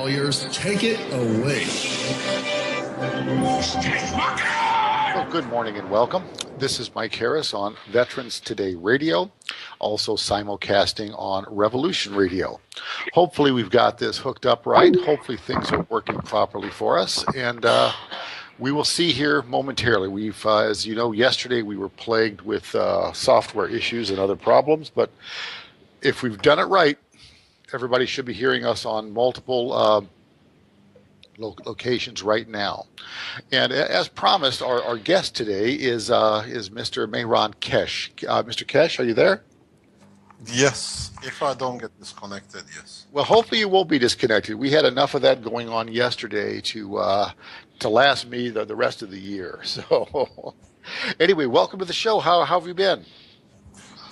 Yours, take it away. Well, good morning and welcome. This is Mike Harris on Veterans Today Radio, also simulcasting on Revolution Radio. Hopefully we've got this hooked up right. Hopefully things are working properly for us, and we will see here momentarily. We've, as you know, yesterday we were plagued with software issues and other problems, but if we've done it right, everybody should be hearing us on multiple locations right now. And as promised, our guest today is Mr. Mehran Keshe. Mr. Keshe, are you there? Yes, if I don't get disconnected, yes. Well, hopefully you won't be disconnected. We had enough of that going on yesterday to last me the rest of the year. So anyway, welcome to the show. How have you been?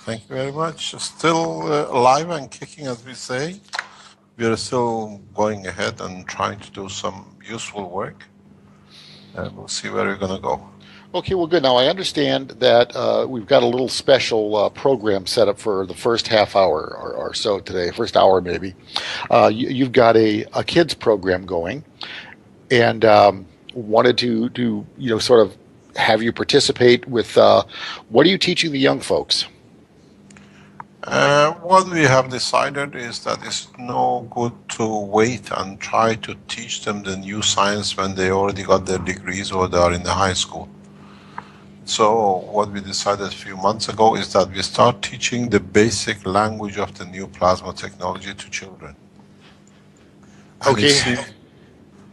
Thank you very much. Still alive and kicking, as we say. We are still going ahead and trying to do some useful work. And we'll see where we're going to go. Okay, well, good. Now, I understand that we've got a little special program set up for the first half hour or so today, first hour maybe. You've got a kids program going, and wanted to sort of have you participate with what are you teaching the young folks? What we have decided is that it's no good to wait and try to teach them the new science when they already got their degrees or they are in the high school. So what we decided a few months ago is that we start teaching the basic language of the new plasma technology to children. And okay.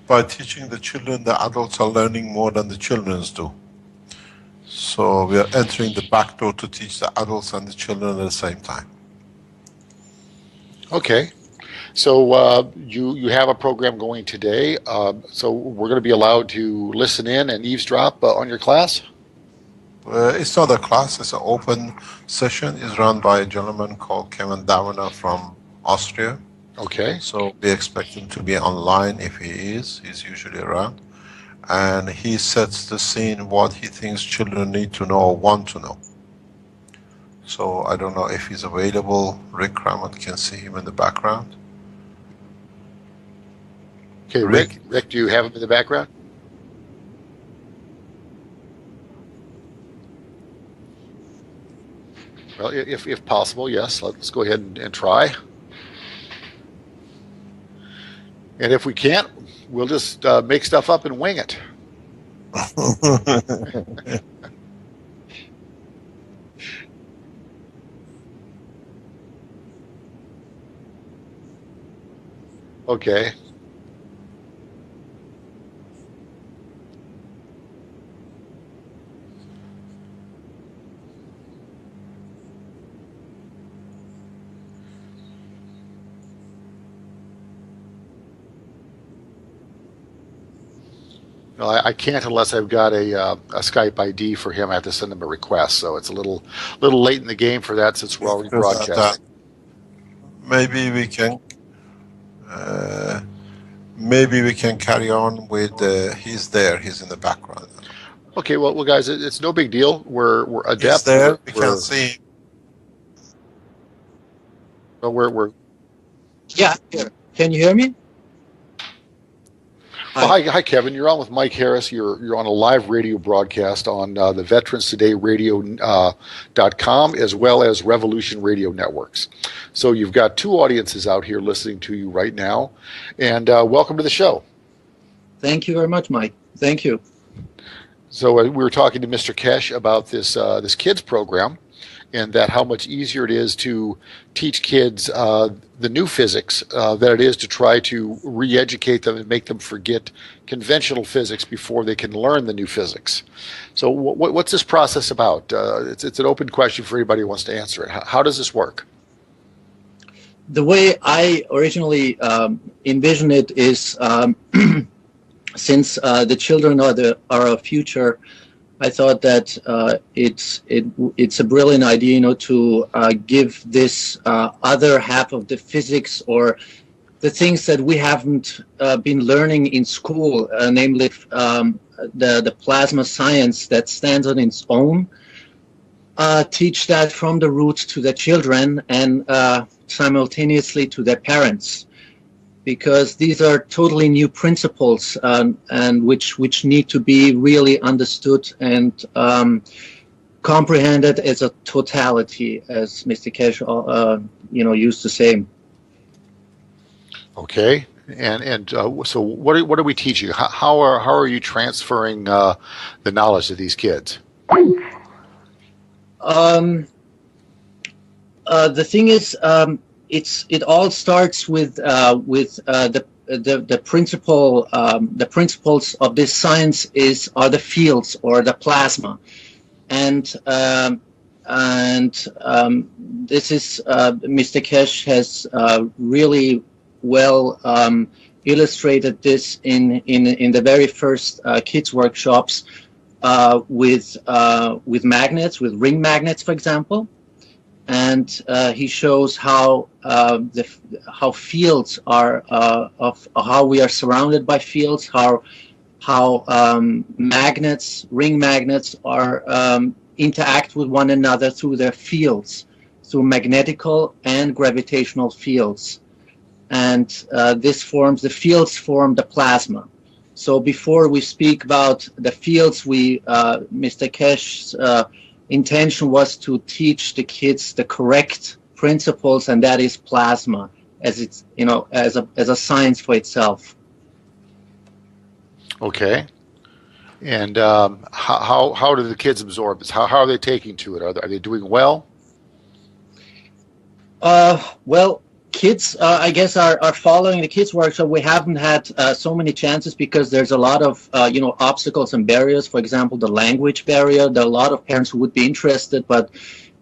By teaching the children, the adults are learning more than the children do. So we are entering the back door to teach the adults and the children at the same time. Okay. So you have a program going today. So we're going to be allowed to listen in and eavesdrop on your class? It's not a class. It's an open session. It's run by a gentleman called Kevin Davina from Austria. Okay. So we expect him to be online if he is. He's usually around. And he sets the scene what he thinks children need to know or want to know. So I don't know if he's available. Rick Ramond can see him in the background. Okay, Rick, do you have him in the background? Well, if possible, yes. Let's go ahead and try. And if we can't, we'll just make stuff up and wing it. Okay. No, I can't unless I've got a Skype ID for him. I have to send him a request, so it's a little late in the game for that since we're already broadcasting. Maybe we can carry on with he's there. He's in the background. Okay, well, guys, it's no big deal. We're adept. He's there. We can see him. Well, we're. Yeah. Can you hear me? Well, hi, Kevin. You're on with Mike Harris. You're on a live radio broadcast on the Veterans Today Radio.com as well as Revolution Radio Networks. So you've got two audiences out here listening to you right now, and welcome to the show. Thank you very much, Mike. Thank you. So we were talking to Mr. Keshe about this kids program, and that how much easier it is to teach kids the new physics than it is to try to re-educate them and make them forget conventional physics before they can learn the new physics. So what's this process about? It's an open question for anybody who wants to answer it. How does this work? The way I originally envisioned it is since the children are our future, I thought that it's a brilliant idea, to give this other half of the physics or the things that we haven't been learning in school, namely the plasma science that stands on its own, teach that from the roots to the children and simultaneously to their parents. because these are totally new principles, and which need to be really understood and comprehended as a totality, as Mr. Keshe, used to say. Okay. And so what are we teaching? How are you transferring the knowledge to these kids? The thing is, it all starts with the principle. The principles of this science are the fields or the plasma, and this is Mr. Keshe has really well illustrated this in the very first kids workshops with magnets, with ring magnets, for example. And he shows how fields are of how we are surrounded by fields, how magnets, ring magnets, are interact with one another through their fields, through magnetical and gravitational fields, and the fields form the plasma. So before we speak about the fields, Mr. Keshe's intention was to teach the kids the correct principles, and that is plasma, as it's as a science for itself. Okay. And how do the kids absorb this? How are they taking to it? Are they doing well? Well, kids, I guess, are following the kids workshop. We haven't had so many chances because there's a lot of obstacles and barriers. For example, the language barrier. There are a lot of parents who would be interested but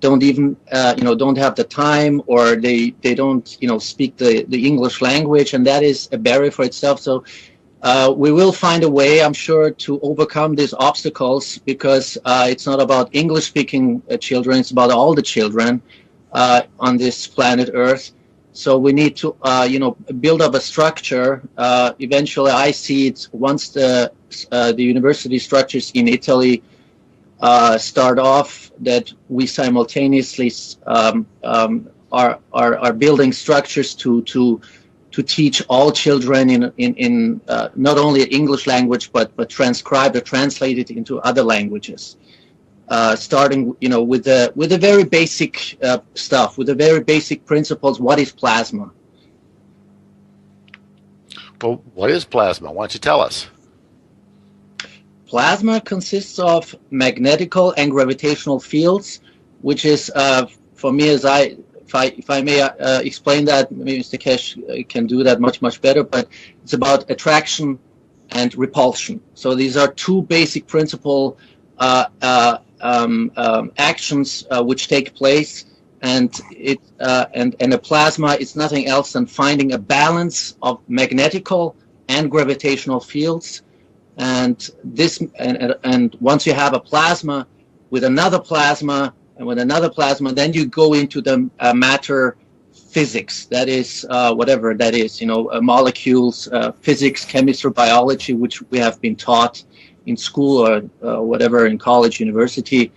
don't even don't have the time, or they don't speak the English language, and that is a barrier for itself. So we will find a way, I'm sure, to overcome these obstacles, because it's not about English speaking children, it's about all the children on this planet Earth. So we need to, build up a structure. Eventually, I see it once the university structures in Italy start off, that we simultaneously are building structures to teach all children in not only English language but transcribed or translated into other languages. Starting, with the very basic stuff, with the very basic principles. What is plasma? Well, what is plasma? Why don't you tell us? Plasma consists of magnetical and gravitational fields, which is, for me, if I may explain that, maybe Mr. Keshe can do that much better. But it's about attraction and repulsion. So these are two basic principle actions which take place, and a plasma is nothing else than finding a balance of magnetical and gravitational fields, and once you have a plasma with another plasma and with another plasma, then you go into the matter physics. That is whatever that is, molecules, physics, chemistry, biology, which we have been taught in school or whatever, in college, university,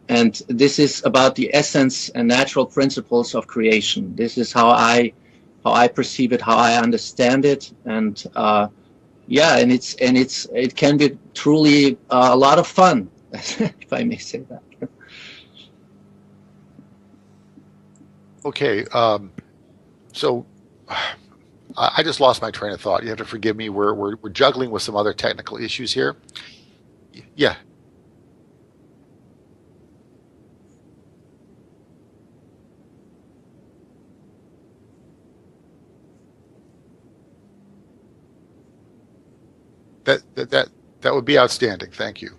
and this is about the essence and natural principles of creation. This is how I perceive it, how I understand it, and it can be truly a lot of fun, if I may say that. Okay, so I just lost my train of thought. You have to forgive me. We're juggling with some other technical issues here. Yeah. That would be outstanding. Thank you.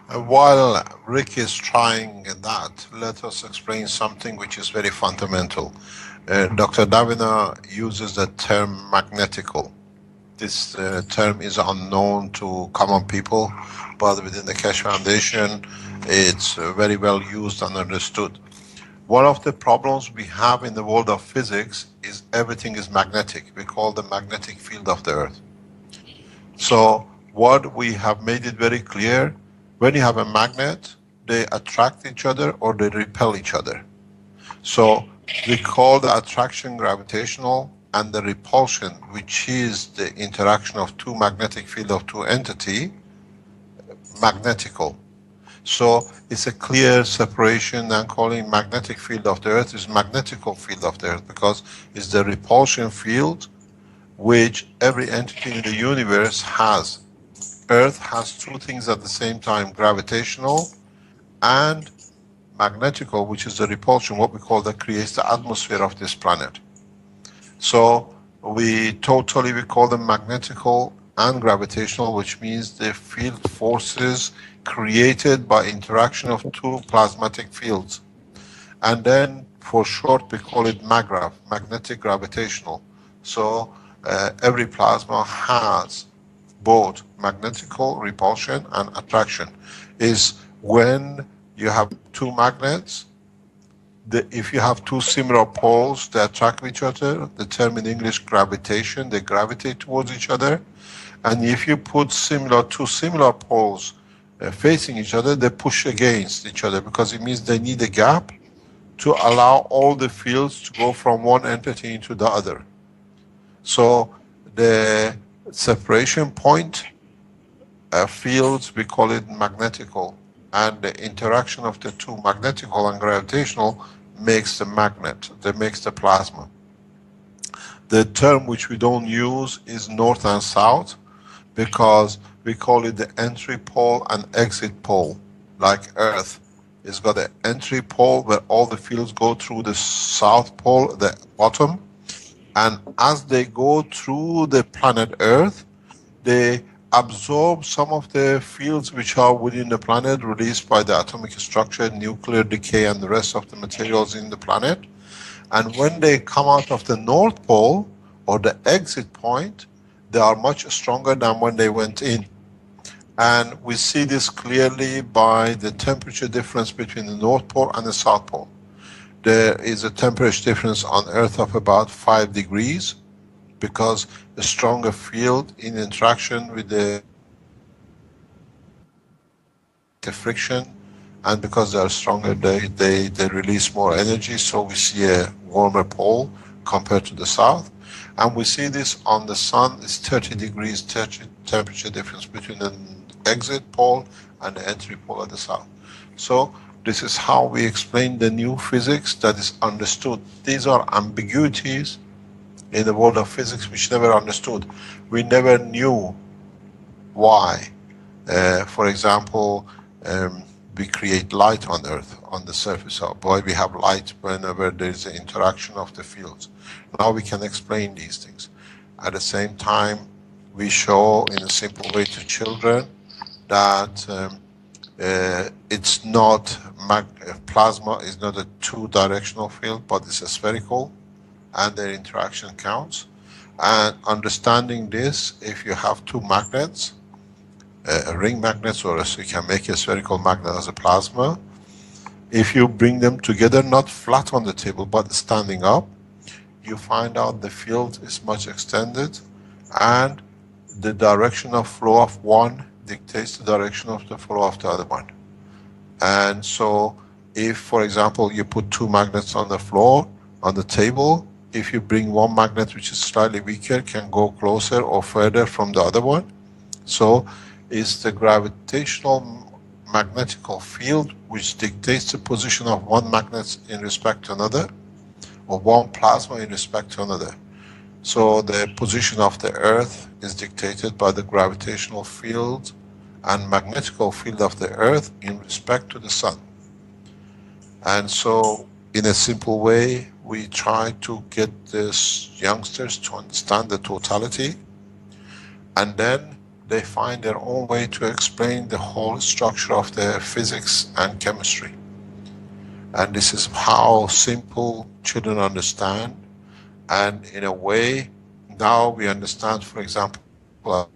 While Rick is trying that, let us explain something which is very fundamental. Dr. Davina uses the term magnetical. This term is unknown to common people, but within the Keshe Foundation, it's very well used and understood. One of the problems we have in the world of physics is everything is magnetic. We call the magnetic field of the Earth. So what we have made it very clear, when you have a magnet, they attract each other or they repel each other. So We call the attraction gravitational and the repulsion, which is the interaction of two magnetic field of two entity, magnetical. So it's a clear separation, and calling magnetic field of the Earth is magnetical field of the Earth, because it's the repulsion field which every entity in the universe has. Earth has two things at the same time, gravitational and magnetical, which is the repulsion, what we call, that creates the atmosphere of this planet. So we call them magnetical and gravitational, which means the field forces created by interaction of two plasmatic fields. And then for short we call it MAGRAV, magnetic gravitational. So every plasma has both magnetical repulsion and attraction. Is when you have two magnets, if you have two similar poles, they attract each other. The term in English, gravitation, they gravitate towards each other. And if you put two similar poles facing each other, they push against each other, because it means they need a gap to allow all the fields to go from one entity into the other. So the separation point fields, we call it magnetical, and the interaction of the two, magnetical and gravitational, makes the magnet, that makes the plasma. The term which we don't use is north and south, because we call it the entry pole and exit pole. Like Earth, it's got an entry pole where all the fields go through the south pole, the bottom, and as they go through the planet Earth, they absorb some of the fields which are within the planet, released by the atomic structure, nuclear decay, and the rest of the materials in the planet. And when they come out of the North Pole, or the exit point, they are much stronger than when they went in. And we see this clearly by the temperature difference between the North Pole and the South Pole. There is a temperature difference on Earth of about 5 degrees, because a stronger field in interaction with the friction, and because they are stronger, they release more energy, so we see a warmer pole compared to the south. And we see this on the sun, is 30 degrees temperature difference between the exit pole and the entry pole at the south. So this is how we explain the new physics that is understood. These are ambiguities in the world of physics which never understood. We never knew why. For example, we create light on Earth, on the surface of, why we have light whenever there is an interaction of the fields. Now we can explain these things. At the same time, we show in a simple way to children that it's not, plasma is not a two-directional field, but it's a spherical, and their interaction counts. And understanding this, if you have two magnets, ring magnets, or so you can make a spherical magnet as a plasma, if you bring them together, not flat on the table, but standing up, you find out the field is much extended, and the direction of flow of one dictates the direction of the flow of the other one. And so if, for example, you put two magnets on the floor, on the table, if you bring one magnet which is slightly weaker, can go closer or further from the other one. So it's the gravitational magnetical field which dictates the position of one magnet in respect to another, or one plasma in respect to another. So the position of the Earth is dictated by the gravitational field and magnetical field of the Earth in respect to the Sun. And so in a simple way, we try to get these youngsters to understand the totality, and then they find their own way to explain the whole structure of the physics and chemistry. And this is how simple children understand. And in a way, now we understand, for example,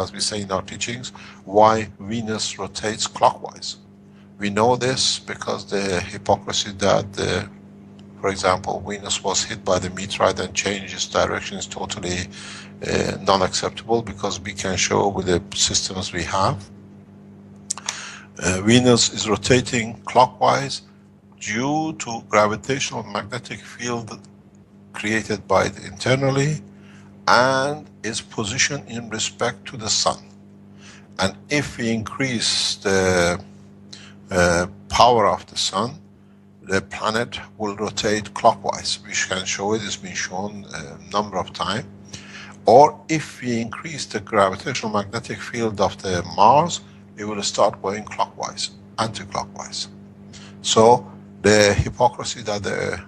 as we say in our teachings, why Venus rotates clockwise. We know this because the hypocrisy that, for example, Venus was hit by the meteorite and changed its direction is totally non-acceptable, because we can show with the systems we have. Venus is rotating clockwise due to gravitational magnetic field created by it internally and its position in respect to the sun. And if we increase the power of the sun, the planet will rotate clockwise. We can show it, it's been shown a number of times. Or if we increase the gravitational magnetic field of the Mars, it will start going clockwise, anti-clockwise. So the hypocrisy that the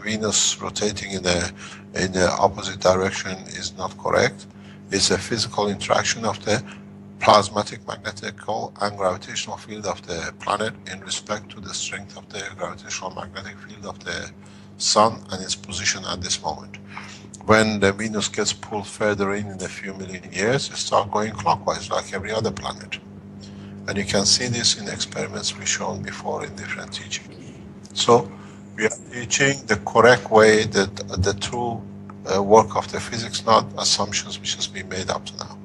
Venus rotating in the opposite direction is not correct. It's a physical interaction of the plasmatic magnetical and gravitational field of the planet in respect to the strength of the gravitational magnetic field of the sun and its position at this moment. When the Venus gets pulled further in a few million years, it starts going clockwise like every other planet. And you can see this in experiments we've shown before in different teachings. So we are teaching the correct way, that the true work of the physics, not assumptions which has been made up to now.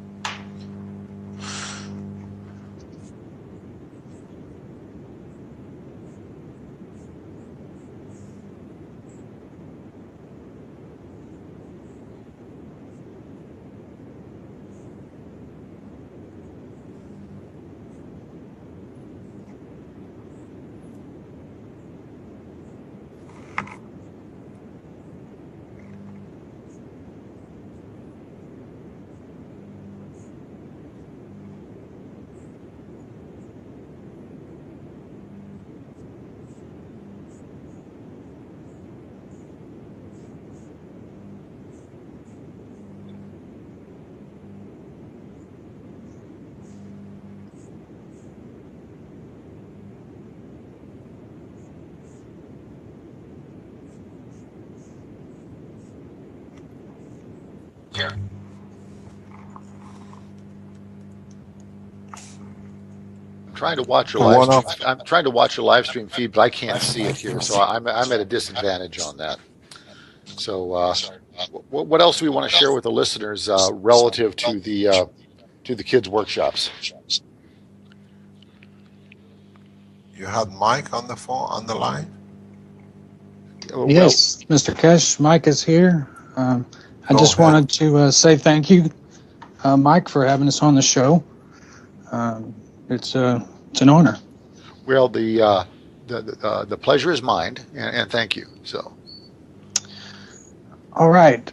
Trying to watch your live stream. I'm trying to watch your live stream feed, but I can't see it here, so I'm at a disadvantage on that. So, what else do we want to share with the listeners relative to the kids' workshops? You had Mike on the phone, on the line? Yes, Mr. Keshe, Mike is here. I just wanted to say thank you, Mike, for having us on the show. It's an honor. Well, the pleasure is mine, and thank you. So, all right.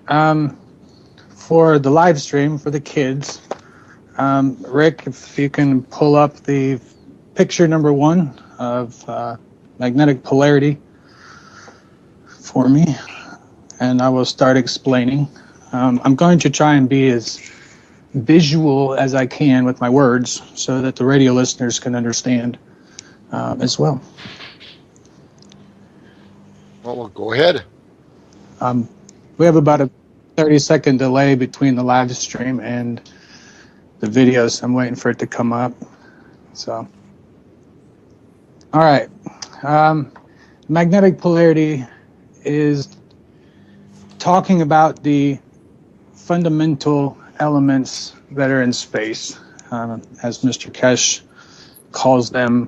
For the live stream for the kids, Rick, if you can pull up the picture number 1 of magnetic polarity for me, and I will start explaining. I'm going to try and be as visual as I can with my words so that the radio listeners can understand as well. Well, go ahead. We have about a 30-second delay between the live stream and the video, so I'm waiting for it to come up. So, all right. Magnetic polarity is talking about the fundamental elements that are in space, as Mr. Keshe calls them.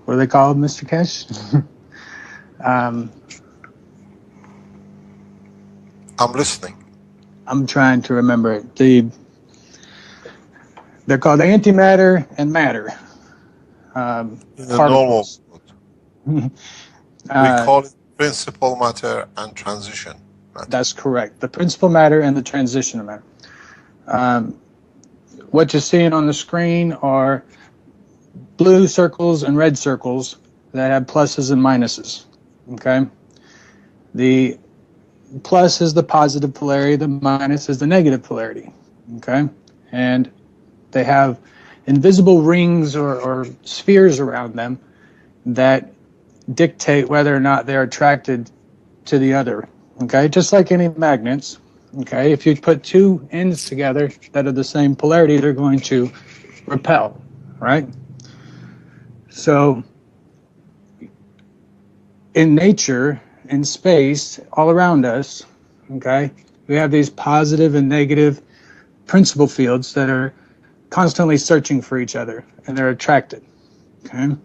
What are they called, Mr. Keshe? I'm listening. I'm trying to remember it. They're called antimatter and matter. The normal. We call it principal matter and transition matter. That's correct. The principal matter and the transition matter. What you're seeing on the screen are blue circles and red circles that have pluses and minuses. Okay? The plus is the positive polarity, the minus is the negative polarity. Okay? And they have invisible rings or spheres around them that dictate whether or not they're attracted to the other. Okay? Just like any magnets. Okay? If you put two ends together that are the same polarity, they're going to repel. Right? So, in nature, in space, all around us, okay, we have these positive and negative principal fields that are constantly searching for each other, and they're attracted. Okay.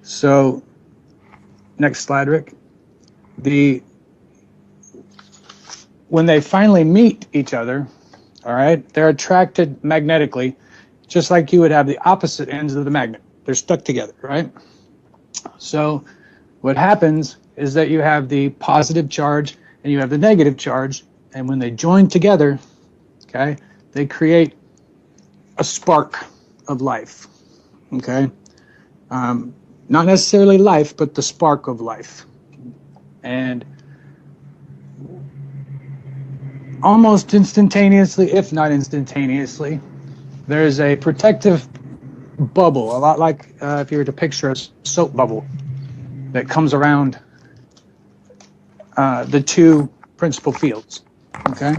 So, next slide, Rick. When they finally meet each other, all right, they're attracted magnetically, just like you would have the opposite ends of the magnet. They're stuck together, right? So what happens is that you have the positive charge and you have the negative charge, and when they join together, okay, they create a spark of life, okay? Not necessarily life, but the spark of life. And almost instantaneously, if not instantaneously, there's a protective bubble, a lot like if you were to picture a soap bubble that comes around the two principal fields, okay?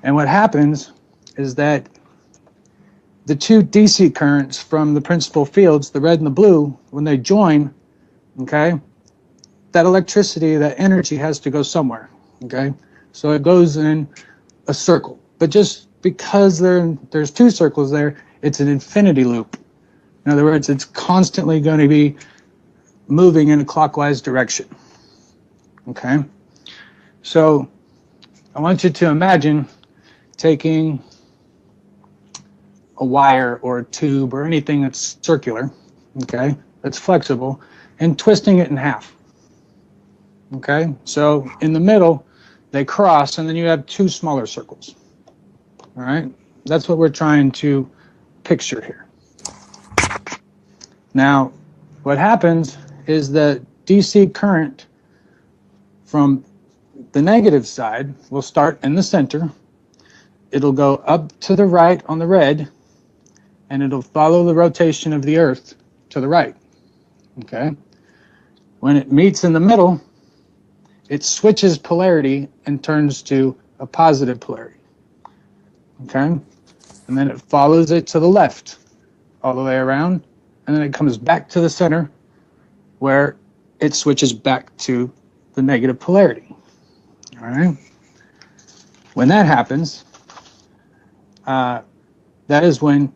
And what happens is that the two DC currents from the principal fields, the red and the blue, when they join, okay, that electricity, that energy has to go somewhere, okay? So it goes in a circle. But just because there's two circles there, it's an infinity loop. In other words, it's constantly going to be moving in a clockwise direction, okay? So I want you to imagine taking a wire or a tube or anything that's circular, okay, that's flexible, and twisting it in half, okay? So in the middle, they cross, and then you have two smaller circles, all right? That's what we're trying to picture here. Now, what happens is that DC current from the negative side will start in the center. It'll go up to the right on the red, and it'll follow the rotation of the Earth to the right, okay? When it meets in the middle, it switches polarity and turns to a positive polarity, okay? And then it follows it to the left all the way around, and then it comes back to the center where it switches back to the negative polarity, all right? When that happens, that is when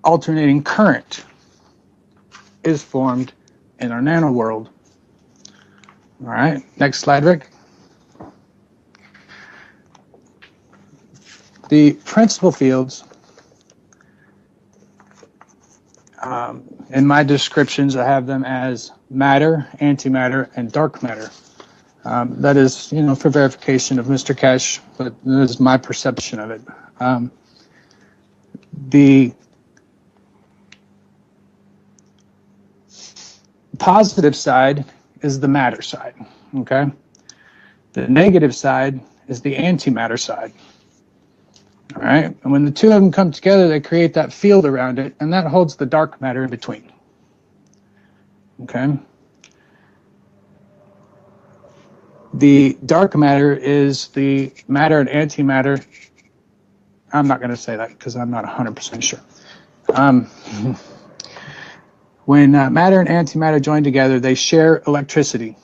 alternating current is formed in our nano world. All right, next slide, Rick. The principal fields, in my descriptions, I have them as matter, antimatter, and dark matter. That is, for verification of Mr. Keshe, but this is my perception of it. The positive side is the matter side, okay? The negative side is the antimatter side, all right? And when the two of them come together, they create that field around it, and that holds the dark matter in between, okay? The dark matter is the matter and antimatter. I'm not going to say that because I'm not 100% sure. When matter and antimatter join together, they share electricity.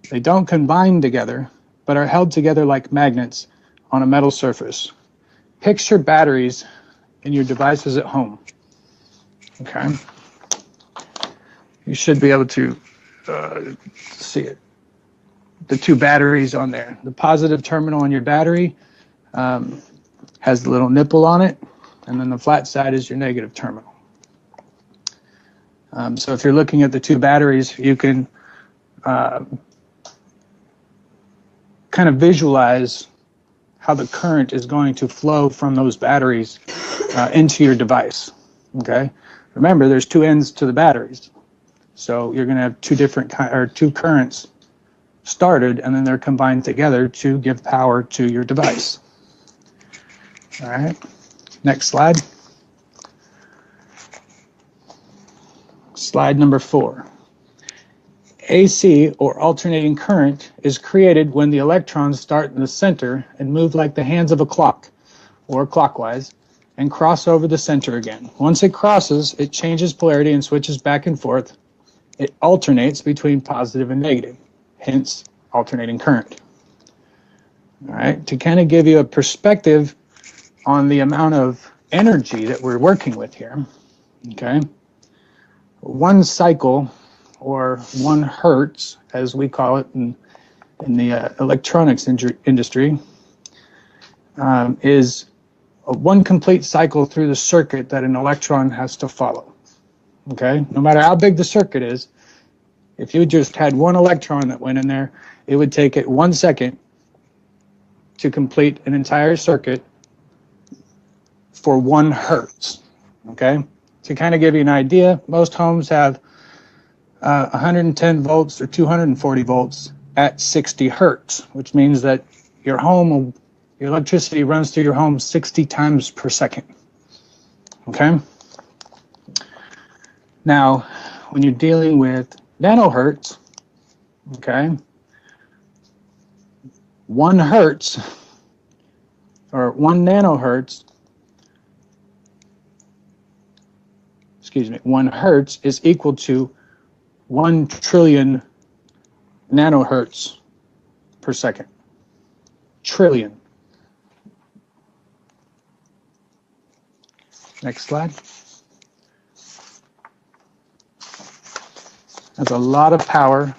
They don't combine together, but are held together like magnets on a metal surface. Picture batteries in your devices at home, okay? You should be able to see it. The two batteries on there. The positive terminal on your battery has the little nipple on it, and then the flat side is your negative terminal. So if you're looking at the two batteries, you can kind of visualize how the current is going to flow from those batteries into your device, okay? Remember, there's two ends to the batteries. So you're going to have two currents started, and then they're combined together to give power to your device. All right, next slide. Slide number 4. AC, or alternating current, is created when the electrons start in the center and move like the hands of a clock, or clockwise, and cross over the center again. Once it crosses, it changes polarity and switches back and forth. It alternates between positive and negative, hence alternating current. All right, to kind of give you a perspective on the amount of energy that we're working with here, okay? one cycle, or 1 hertz, as we call it in the electronics industry, is one complete cycle through the circuit that an electron has to follow. Okay? No matter how big the circuit is, if you just had one electron that went in there, it would take it 1 second to complete an entire circuit for 1 hertz. Okay? To kind of give you an idea, most homes have 110 volts or 240 volts at 60 hertz, which means that your electricity runs through your home 60 times per second. Okay? Now, when you're dealing with nanohertz, okay, 1 hertz or 1 nanohertz, 1 hertz is equal to 1 trillion nanohertz per second. Trillion. Next slide. That's a lot of power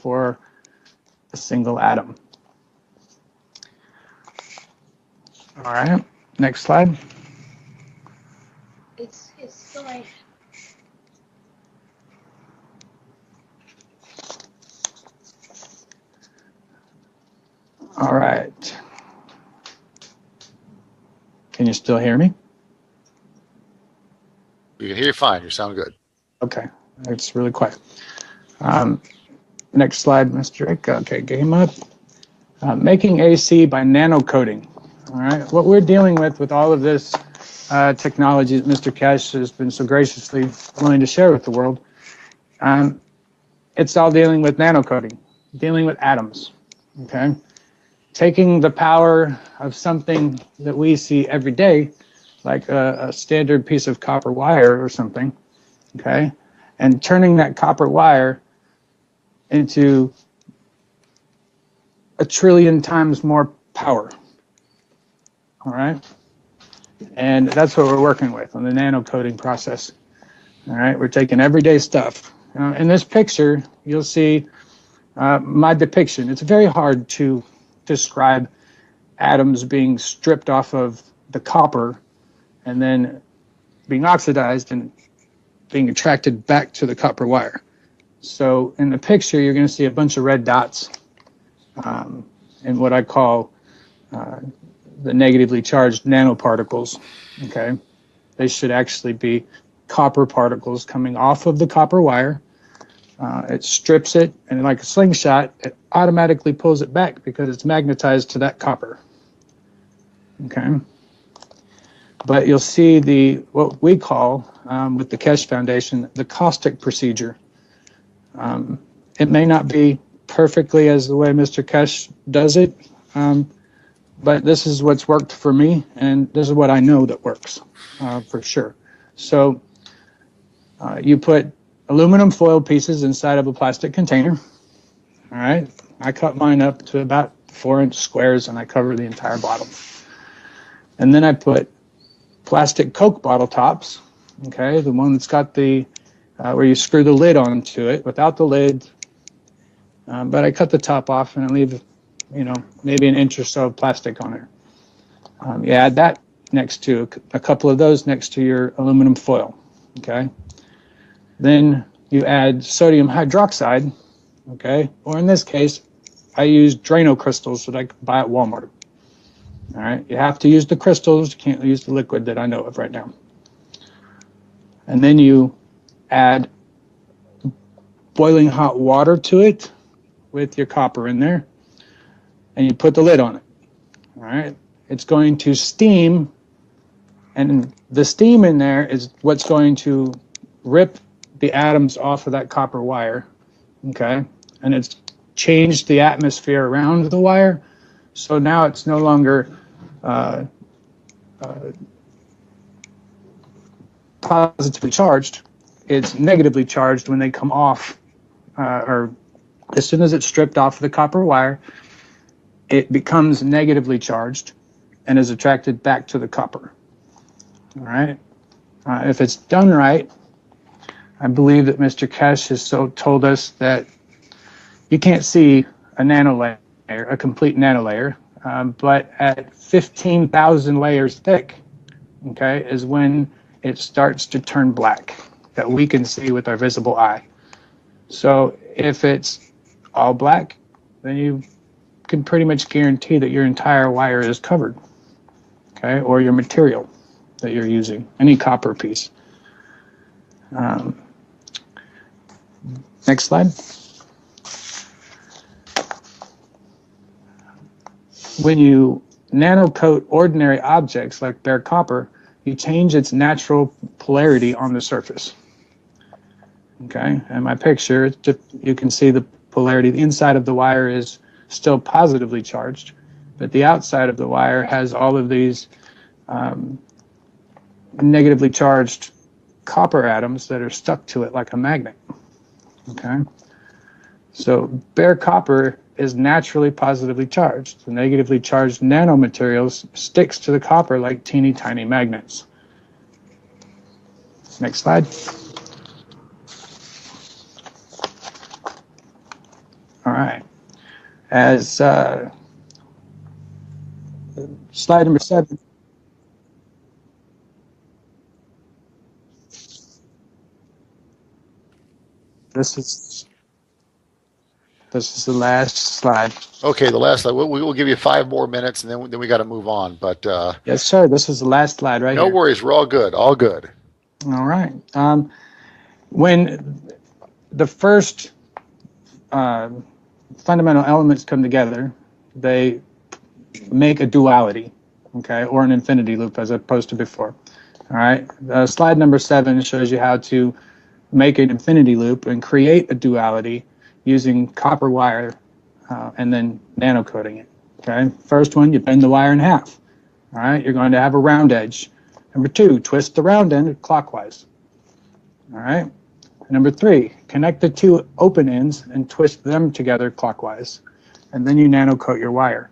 for a single atom. All right, next slide. It's going. All right. Can you still hear me? We can hear you fine. You sound good. Okay, it's really quiet. Next slide, Mr. Drake. Okay, game up. Making AC by nanocoating. All right, what we're dealing with all of this technology that Mr. Keshe has been so graciously willing to share with the world, it's all dealing with nanocoating, dealing with atoms. Okay, taking the power of something that we see every day, like a standard piece of copper wire or something, okay, and turning that copper wire into 1 trillion times more power. All right, and that's what we're working with on the nanocoating process. All right, we're taking everyday stuff. In this picture, you'll see my depiction. It's very hard to describe atoms being stripped off of the copper and then being oxidized and being attracted back to the copper wire. So in the picture, you're going to see a bunch of red dots in what I call the negatively charged nanoparticles. Okay, they should actually be copper particles coming off of the copper wire. It strips it, and like a slingshot, it automatically pulls it back because it's magnetized to that copper. Okay, but you'll see what we call with the Keshe Foundation the caustic procedure. It may not be perfectly as the way Mr. Keshe does it, but this is what's worked for me, and this is what I know that works for sure. So you put aluminum foil pieces inside of a plastic container. All right, I cut mine up to about 4-inch squares, and I cover the entire bottom. And then I put plastic Coke bottle tops. Okay, the one that's got the where you screw the lid onto it without the lid. But I cut the top off and I leave, maybe 1 inch or so of plastic on there. You add that next to a couple of those next to your aluminum foil. Okay. Then you add sodium hydroxide. Okay. Or in this case, I use Drano crystals that I can buy at Walmart. All right. You have to use the crystals. You can't use the liquid that I know of right now. And then you add boiling hot water to it with your copper in there, and you put the lid on it. All right, it's going to steam, and the steam in there is what's going to rip the atoms off of that copper wire. Okay, and it's changed the atmosphere around the wire, so now it's no longer positively charged. It's negatively charged when they come off, or as soon as it's stripped off the copper wire, it becomes negatively charged and is attracted back to the copper. All right. If it's done right, I believe that Mr. Keshe has told us that you can't see a nanolayer, a complete nanolayer, but at 15,000 layers thick, okay, is when it starts to turn black, that we can see with our visible eye. So if it's all black, then you can pretty much guarantee that your entire wire is covered, okay, or your material that you're using, any copper piece. Next slide. When you nanocoat ordinary objects like bare copper, you change its natural polarity on the surface. Okay, and my picture, you can see the polarity. The inside of the wire is still positively charged, but the outside of the wire has all of these negatively charged copper atoms that are stuck to it like a magnet. Okay, so bare copper is naturally positively charged. The negatively charged nanomaterials sticks to the copper like teeny tiny magnets. Next slide. All right. As slide number 7. This is the last slide. Okay, the last slide. We'll give you 5 more minutes, and then we got to move on. But yes, sir. This is the last slide right here. No worries. We're all good. All good. All right. When the first fundamental elements come together, they make a duality, okay, or an infinity loop as opposed to before. All right. Slide number 7 shows you how to make an infinity loop and create a duality using copper wire and then nanocoating it. Okay. First one, you bend the wire in half. All right. You're going to have a round edge. Number 2, twist the round end clockwise. All right. Number 3, connect the 2 open ends and twist them together clockwise. And then you nanocoat your wire.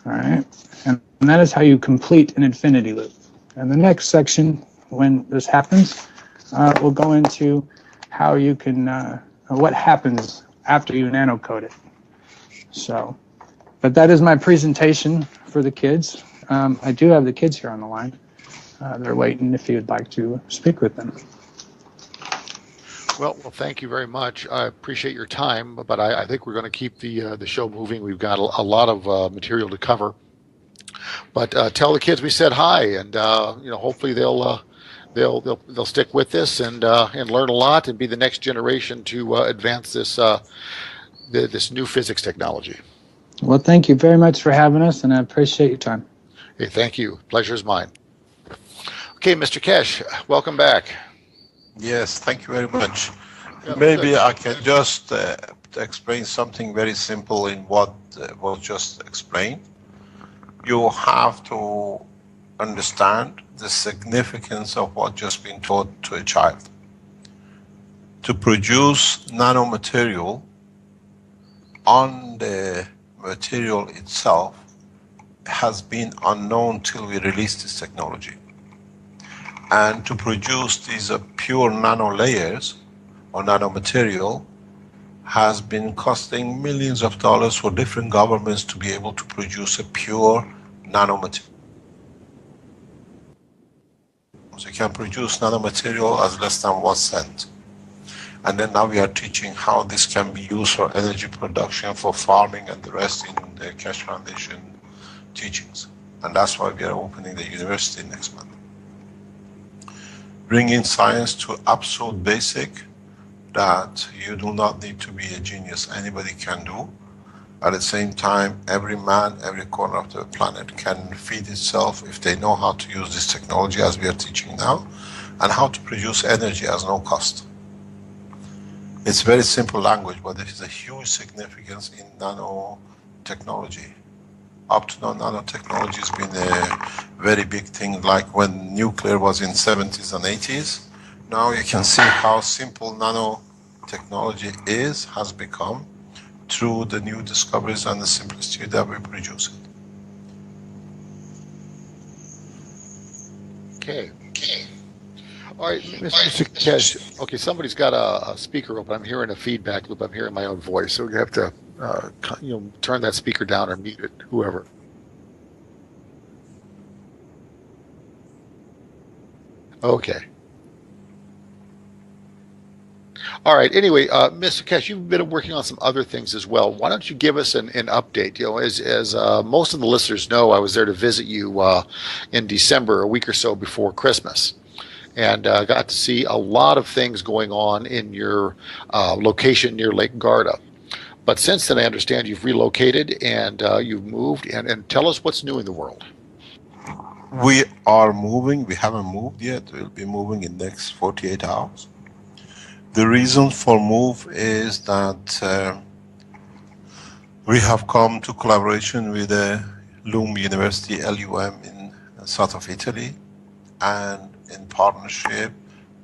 All right. And that is how you complete an infinity loop. And the next section, when this happens, we'll go into how you can, what happens after you nanocoat it. So, but that is my presentation for the kids. I do have the kids here on the line. They're waiting if you'd like to speak with them. Well, thank you very much. I appreciate your time, but I think we're going to keep the show moving. We've got a lot of material to cover. But tell the kids we said hi, and hopefully they'll stick with this and learn a lot and be the next generation to advance this new physics technology. Well, thank you very much for having us, and I appreciate your time. Hey, thank you. Pleasure is mine. Okay, Mr. Keshe, welcome back. Yes, thank you very much. Maybe I can just explain something very simple in what was just explained. You have to understand the significance of what just been taught to a child. To produce nanomaterial on the material itself has been unknown till we released this technology. And to produce these pure nano layers or nanomaterial has been costing millions of dollars for different governments to be able to produce a pure nanomaterial. So you can produce nanomaterial as less than 1 cent. And then now we are teaching how this can be used for energy production, for farming, and the rest in the Keshe Foundation teachings. And that's why we are opening the university next month. Bringing science to absolute basic that you do not need to be a genius, anybody can do. At the same time, every man, every corner of the planet can feed itself if they know how to use this technology as we are teaching now, and how to produce energy as no cost. It's very simple language, but there is a huge significance in nanotechnology. Up to now, nanotechnology has been a very big thing, like when nuclear was in 70s and 80s. Now you can see how simple nanotechnology has become through the new discoveries and the simplicity that we produce it. All right, Mr. Keshe. Okay, somebody's got a speaker open. I'm hearing a feedback loop. I'm hearing my own voice, so we have to, turn that speaker down or mute it. Whoever. Okay. All right. Anyway, Mr. Keshe, you've been working on some other things as well. Why don't you give us an update? As most of the listeners know, I was there to visit you in December, a week or so before Christmas, and got to see a lot of things going on in your location near Lake Garda. But since then, I understand you've relocated and you've moved. And tell us what's new in the world. We are moving. We haven't moved yet. We'll be moving in the next 48 hours. The reason for move is that we have come to collaboration with LUM University, LUM in south of Italy, and in partnership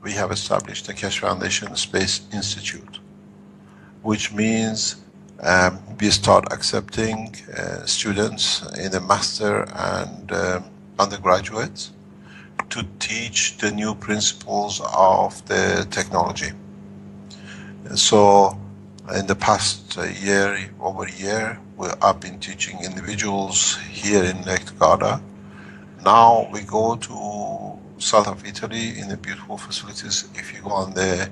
we have established the Keshe Foundation Space Institute, which means we start accepting students in the master and undergraduates to teach the new principles of the technology. So in the past over a year, I've been teaching individuals here in Lake Garda. Now we go to south of Italy in the beautiful facilities. If you go on the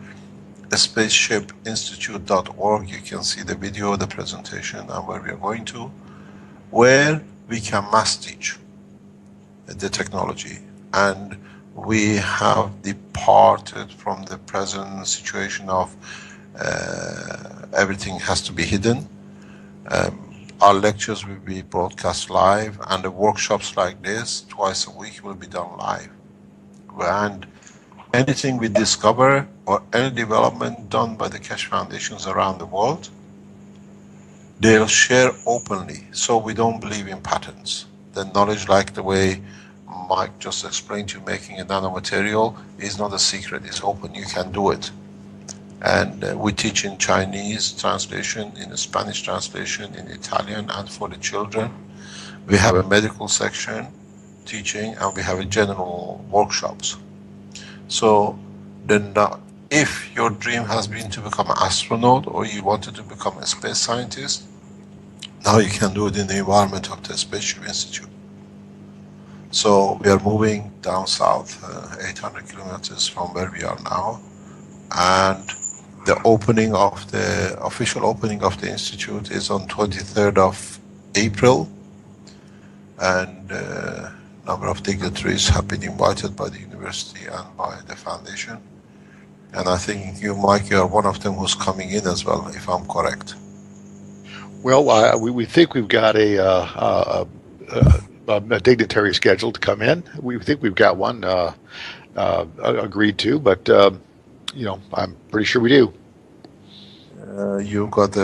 spaceshipinstitute.org, you can see the video, the presentation, and where we are going to, where we can mass teach the technology. And we have departed from the present situation of everything has to be hidden. Our lectures will be broadcast live, and the workshops like this twice a week will be done live. And anything we discover or any development done by the Keshe Foundations around the world, they'll share openly. So we don't believe in patents. The knowledge, like the way Mike just explained to you, making a nanomaterial is not a secret, it's open, you can do it. And we teach in Chinese translation, in Spanish translation, in Italian, and for the children. We have a medical section teaching, and we have a general workshops. So then if your dream has been to become an astronaut, or you wanted to become a space scientist, now you can do it in the environment of the Spaceship Institute. So we are moving down south, 800 kilometers from where we are now, and the opening of the official opening of the institute is on 23rd of April, and a number of dignitaries have been invited by the university and by the foundation. And I think you, Mike, you are one of them who's coming in as well, if I'm correct. Well, we think we've got a dignitary scheduled to come in. We think we've got one agreed to, but I'm pretty sure we do. You got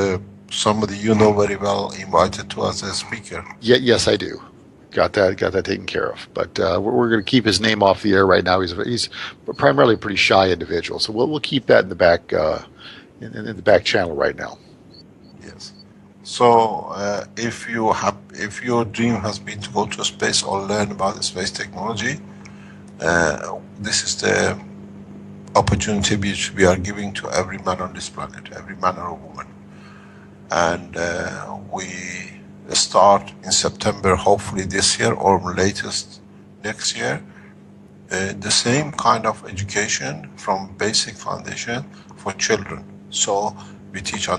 somebody you know very well invited to as a speaker. Yes, I do. Got that taken care of. But we're going to keep his name off the air right now. He's primarily a pretty shy individual, so we'll keep that in the back in the back channel right now. Yes. So if your dream has been to go to space or learn about the space technology, this is the opportunity which we are giving to every man on this planet, every man or woman. And we start in September, hopefully this year or latest next year, the same kind of education from basic foundation for children. So we teach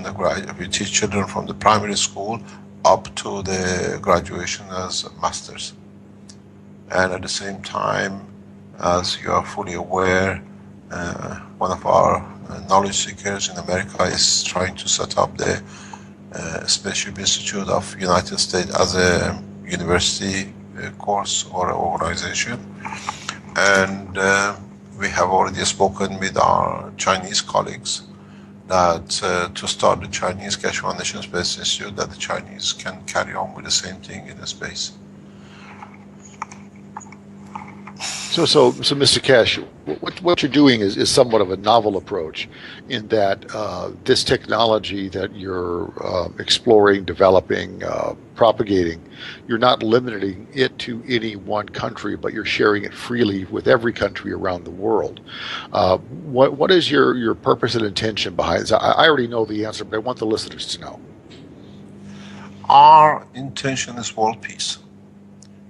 children from the primary school up to the graduation as masters. And at the same time, as you are fully aware, one of our knowledge seekers in America is trying to set up the Spaceship Institute of United States as a university course or organization. And we have already spoken with our Chinese colleagues that to start the Chinese Keshe Foundation Space Institute, that the Chinese can carry on with the same thing in the space. So, Mr. Keshe, what you're doing is somewhat of a novel approach in that this technology that you're exploring, developing, propagating, you're not limiting it to any one country, but you're sharing it freely with every country around the world. What is your purpose and intention behind this? I already know the answer, but I want the listeners to know. Our intention is world peace.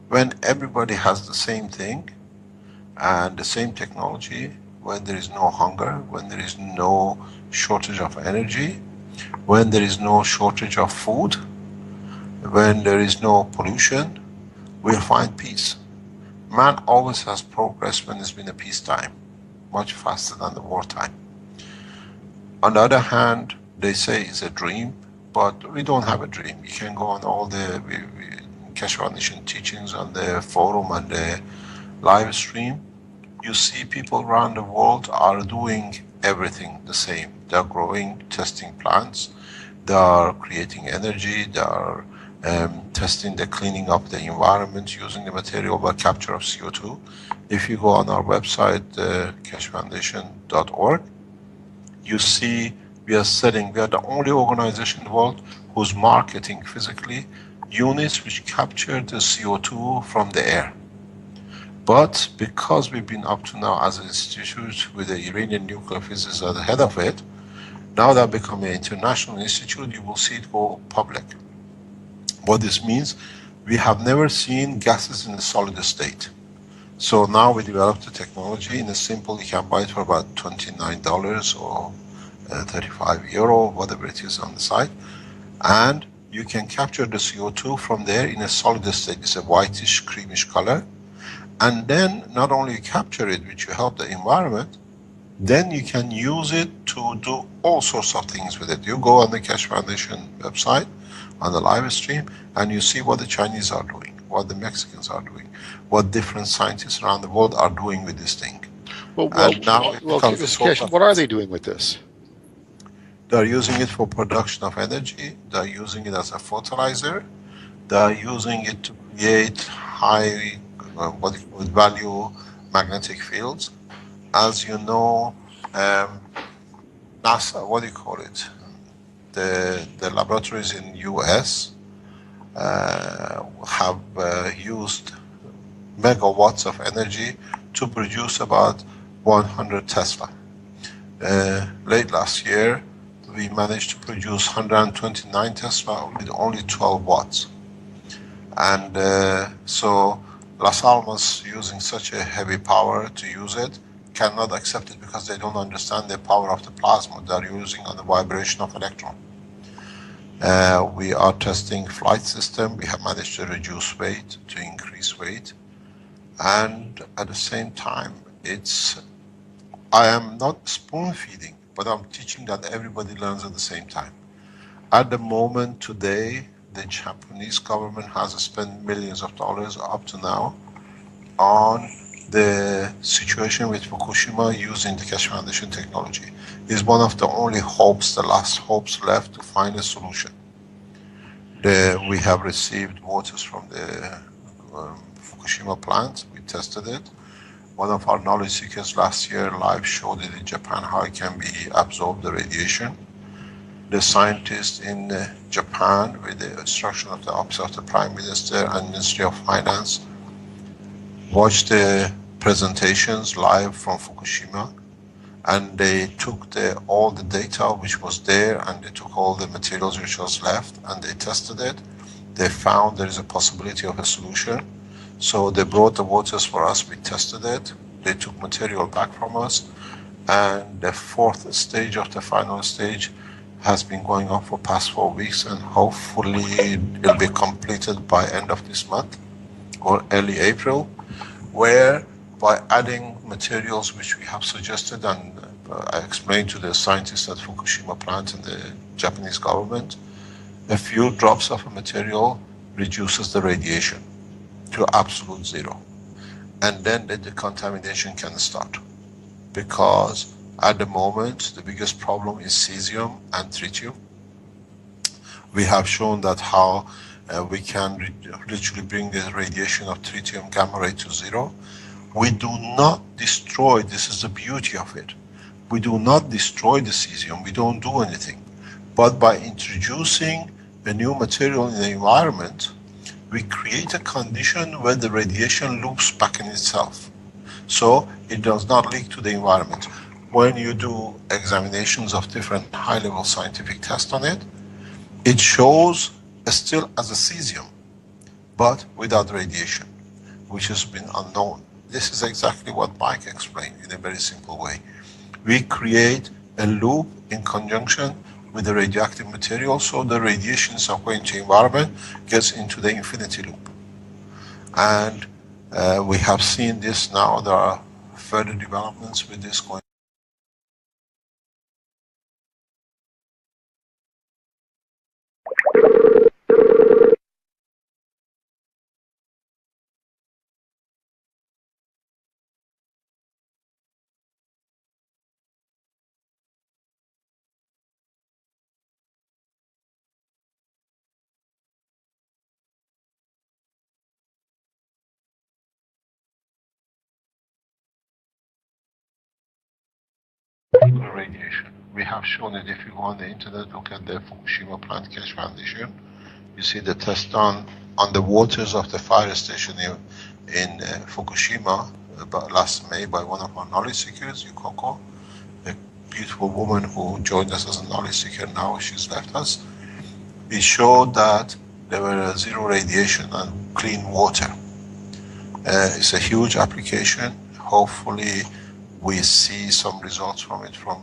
When everybody has the same thing, and the same technology, when there is no hunger, when there is no shortage of energy, when there is no shortage of food, when there is no pollution, we'll find peace. Man always has progressed when it's been a peacetime, much faster than the wartime. On the other hand, they say it's a dream, but we don't have a dream. You can go on all the Keshe Foundation teachings on the forum and the live stream. You see people around the world are doing everything the same. They're growing, testing plants, they are creating energy, they are testing the cleaning up the environment using the material by capture of CO2. If you go on our website, keshefoundation.org, you see we are the only organization in the world who's marketing physically units which capture the CO2 from the air. But because we've been up to now as an institute with the Iranian nuclear physicists at the head of it, now that become an international institute, you will see it go public. What this means, we have never seen gases in a solid state. So now we developed the technology in a simple, you can buy it for about $29 or €35, whatever it is on the site. And you can capture the CO2 from there in a solid state. It's a whitish, creamish color. And then not only capture it, which will help the environment, then you can use it to do all sorts of things with it. You go on the Keshe Foundation website, on the live stream, and you see what the Chinese are doing, what the Mexicans are doing, what different scientists around the world are doing with this thing. Keshe, what are they doing with this? They're using it for production of energy, they're using it as a fertilizer, they're using it to create high value magnetic fields. As you know, NASA, the laboratories in US have used megawatts of energy to produce about 100 Tesla. Late last year, we managed to produce 129 Tesla with only 12 watts. And so Las Almas, using such a heavy power to use it, cannot accept it because they don't understand the power of the plasma they're using on the vibration of electron. We are testing flight system. We have managed to reduce weight, to increase weight. And at the same time, I am not spoon feeding, but I'm teaching that everybody learns at the same time. At the moment today, the Japanese government has spent millions of dollars up to now on the situation with Fukushima using the Keshe Foundation technology. It's one of the only hopes, the last hopes left to find a solution. We have received waters from the Fukushima plant. We tested it. One of our knowledge seekers last year live showed it in Japan how it can be absorbed the radiation. The scientists in Japan, with the instruction of the Office of the Prime Minister and Ministry of Finance, watched the presentations live from Fukushima, and they took all the data which was there, and they took all the materials which was left, and they tested it. They found there is a possibility of a solution. So they brought the waters for us, we tested it, they took material back from us, and the fourth stage of the final stage has been going on for past 4 weeks, and hopefully it will be completed by end of this month or early April, where by adding materials which we have suggested, and I explained to the scientists at Fukushima plant and the Japanese government, a few drops of a material reduces the radiation to absolute zero. And then the decontamination can start. Because at the moment, the biggest problem is cesium and tritium. We have shown that how we can literally bring the radiation of tritium gamma ray to zero. We do not destroy, this is the beauty of it. We do not destroy the cesium, we don't do anything. But by introducing a new material in the environment, we create a condition where the radiation loops back in itself. So it does not leak to the environment. When you do examinations of different high-level scientific tests on it, it shows still as a cesium, but without radiation, which has been unknown. This is exactly what Mike explained in a very simple way. We create a loop in conjunction with the radioactive material, so the radiations of going to environment gets into the infinity loop. And we have seen this now. There are further developments with this going. Radiation. We have shown it. If you go on the internet, look at the Fukushima plant Keshe Foundation. You see the test done on the waters of the fire station in Fukushima about last May by one of our knowledge seekers, Yukoko, a beautiful woman who joined us as a knowledge seeker. Now she's left us. It showed that there were zero radiation and clean water. It's a huge application. Hopefully we see some results from it from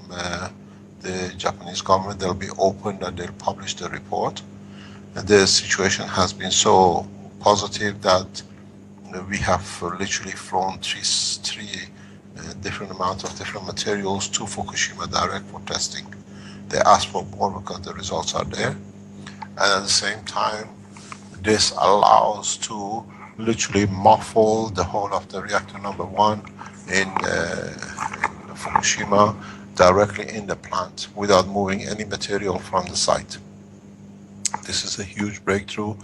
the Japanese government. They'll be open and they'll publish the report. And the situation has been so positive that we have literally flown three different amounts of different materials to Fukushima direct for testing. They asked for more because the results are there. And at the same time, this allows to literally muffle the whole of the reactor number 1 in Fukushima directly in the plant without moving any material from the site. This is a huge breakthrough.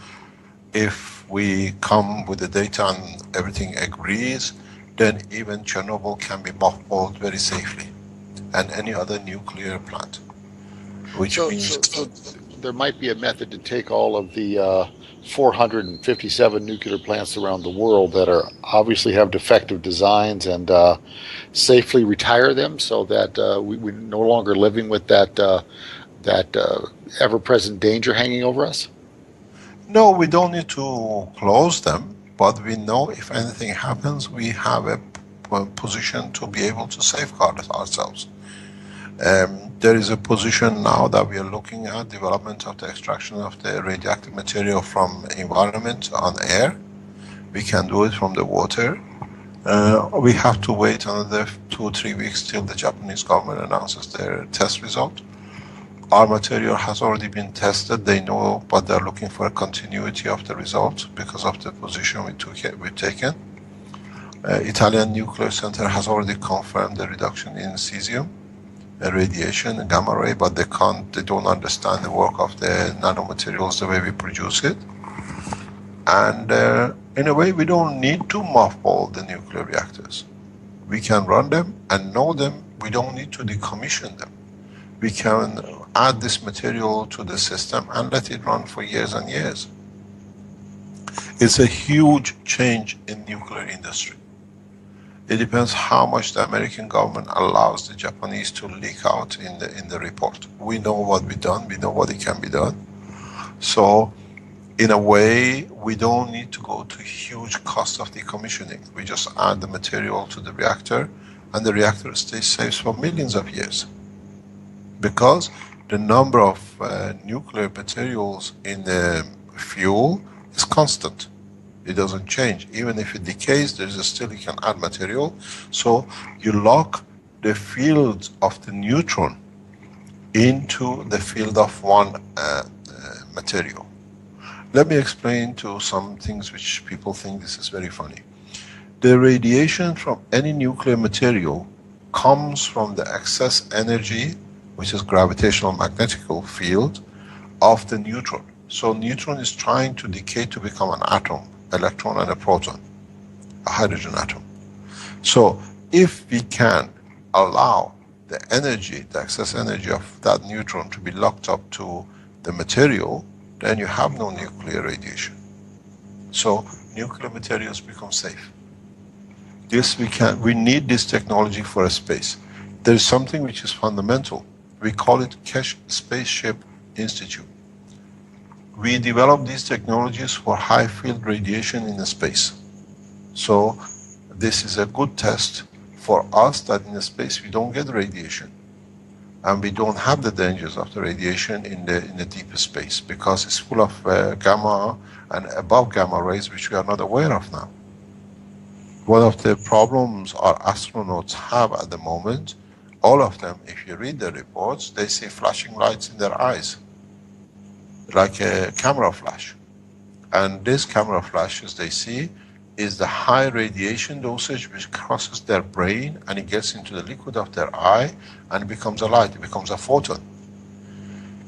If we come with the data and everything agrees, then even Chernobyl can be mothballed very safely, and any other nuclear plant. Which means so there might be a method to take all of the 457 nuclear plants around the world that are obviously have defective designs and safely retire them, so that we're no longer living with that ever-present danger hanging over us? No, we don't need to close them, but we know if anything happens, we have a position to be able to safeguard ourselves. There is a position now that we are looking at development of the extraction of the radioactive material from environment on air. We can do it from the water. We have to wait another 2 or 3 weeks till the Japanese government announces their test result. Our material has already been tested. They know, but they're looking for a continuity of the result because of the position we've taken. Italian Nuclear Center has already confirmed the reduction in cesium radiation and gamma ray, but they don't understand the work of the nanomaterials the way we produce it. And in a way, we don't need to mothball the nuclear reactors. We can run them and know them. We don't need to decommission them. We can add this material to the system and let it run for years and years. It's a huge change in nuclear industry. It depends how much the American government allows the Japanese to leak out in the report. We know what we've done, we know what it can be done. So, in a way, we don't need to go to huge cost of decommissioning. We just add the material to the reactor, and the reactor stays safe for millions of years. Because the number of nuclear materials in the fuel is constant. It doesn't change. Even if it decays, still you can add material. So you lock the field of the neutron into the field of one material. Let me explain to some things which people think this is very funny. The radiation from any nuclear material comes from the excess energy, which is gravitational magnetic field of the neutron. So neutron is trying to decay to become an atom, electron and a proton, a hydrogen atom. So if we can allow the energy, the excess energy of that neutron to be locked up to the material, then you have no nuclear radiation. So nuclear materials become safe. This we need this technology for a space. There is something which is fundamental. We call it Keshe Spaceship Institute. We develop these technologies for high field radiation in space. So this is a good test for us that in space we don't get radiation. And we don't have the dangers of the radiation in the deep space, because it's full of gamma and above gamma rays which we are not aware of now. One of the problems our astronauts have at the moment, all of them, if you read the reports, they see flashing lights in their eyes, like a camera flash. And these camera flashes they see is the high radiation dosage which crosses their brain and it gets into the liquid of their eye and it becomes a light, it becomes a photon.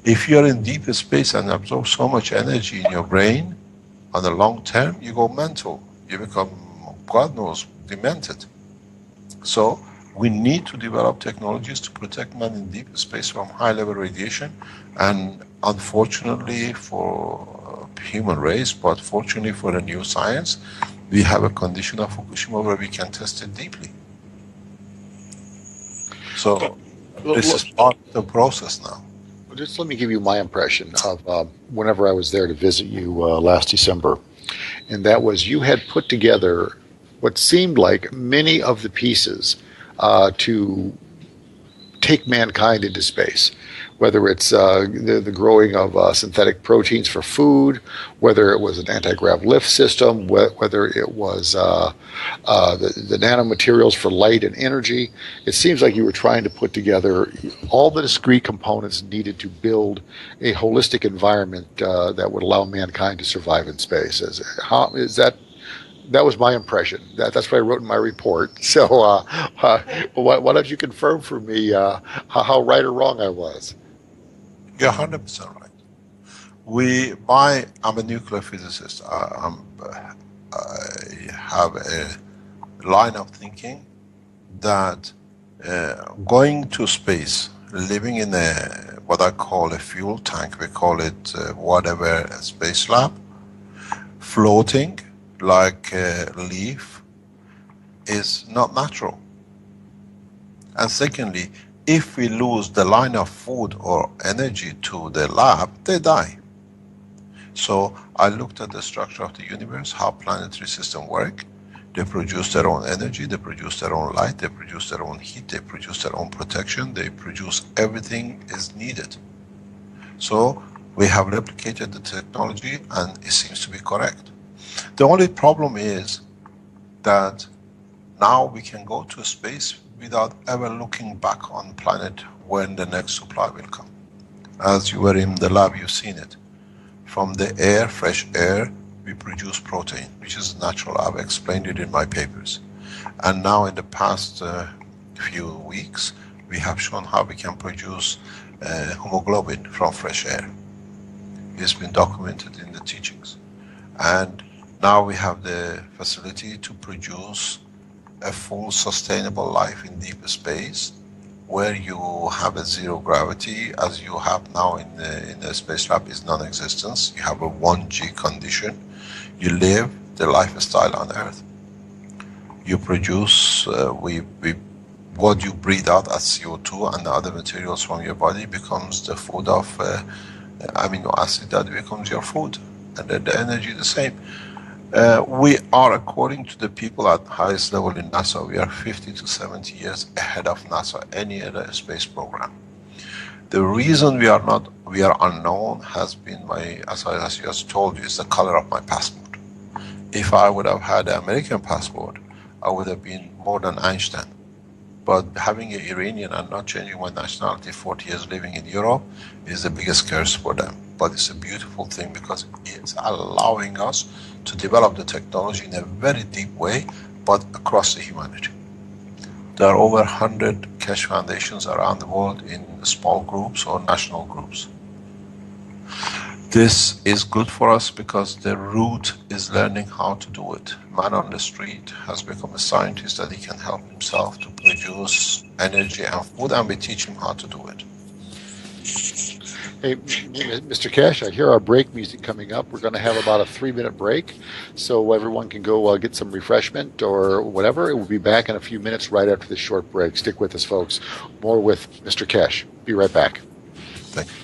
If you're in deep space and absorb so much energy in your brain, on the long term, you go mental. You become, God knows, demented. So we need to develop technologies to protect man in deep space from high level radiation. And unfortunately for human race, but fortunately for the new science, we have a condition of Fukushima where we can test it deeply. So this is part of the process now. Just let me give you my impression of whenever I was there to visit you last December. And that was, you had put together what seemed like many of the pieces to take mankind into space. Whether it's the growing of synthetic proteins for food, whether it was an anti-grav lift system, whether it was the nanomaterials for light and energy. It seems like you were trying to put together all the discrete components needed to build a holistic environment that would allow mankind to survive in space. That was my impression. That's what I wrote in my report. So why don't you confirm for me how right or wrong I was? You're 100% right. I'm a nuclear physicist. I have a line of thinking that going to space, living in what I call a fuel tank, we call it whatever, a space lab, floating like a leaf, is not natural. And secondly, if we lose the line of food or energy to the lab, they die. So I looked at the structure of the universe, how planetary systems work. They produce their own energy, they produce their own light, they produce their own heat, they produce their own protection, they produce everything is needed. So we have replicated the technology and it seems to be correct. The only problem is that now we can go to space without ever looking back on planet when the next supply will come. As you were in the lab, you've seen it. From the air, fresh air, we produce protein, which is natural. I've explained it in my papers. And now in the past few weeks, we have shown how we can produce hemoglobin from fresh air. It's been documented in the teachings. And now we have the facility to produce a full sustainable life in deep space, where you have a zero gravity, as you have now in the space lab, is non-existence. You have a 1G condition. You live the lifestyle on Earth. You produce, what you breathe out as CO2 and the other materials from your body becomes the food of amino acid that becomes your food, and then the energy the same. We are, according to the people at highest level in NASA, we are 50 to 70 years ahead of NASA, any other space program. The reason we are unknown has been as I just told you, is the color of my passport. If I would have had an American passport, I would have been more than Einstein. But having an Iranian and not changing my nationality, 40 years living in Europe, is the biggest curse for them. But it's a beautiful thing because it's allowing us to develop the technology in a very deep way, but across the humanity. There are over 100 Keshe foundations around the world in small groups or national groups. This is good for us because the root is learning how to do it. Man on the street has become a scientist that he can help himself to produce energy and food, and we teach him how to do it. Hey, Mr. Keshe, I hear our break music coming up. We're going to have about a 3-minute break, so everyone can go get some refreshment or whatever. We'll be back in a few minutes right after this short break. Stick with us, folks. More with Mr. Keshe. Be right back. Thank you.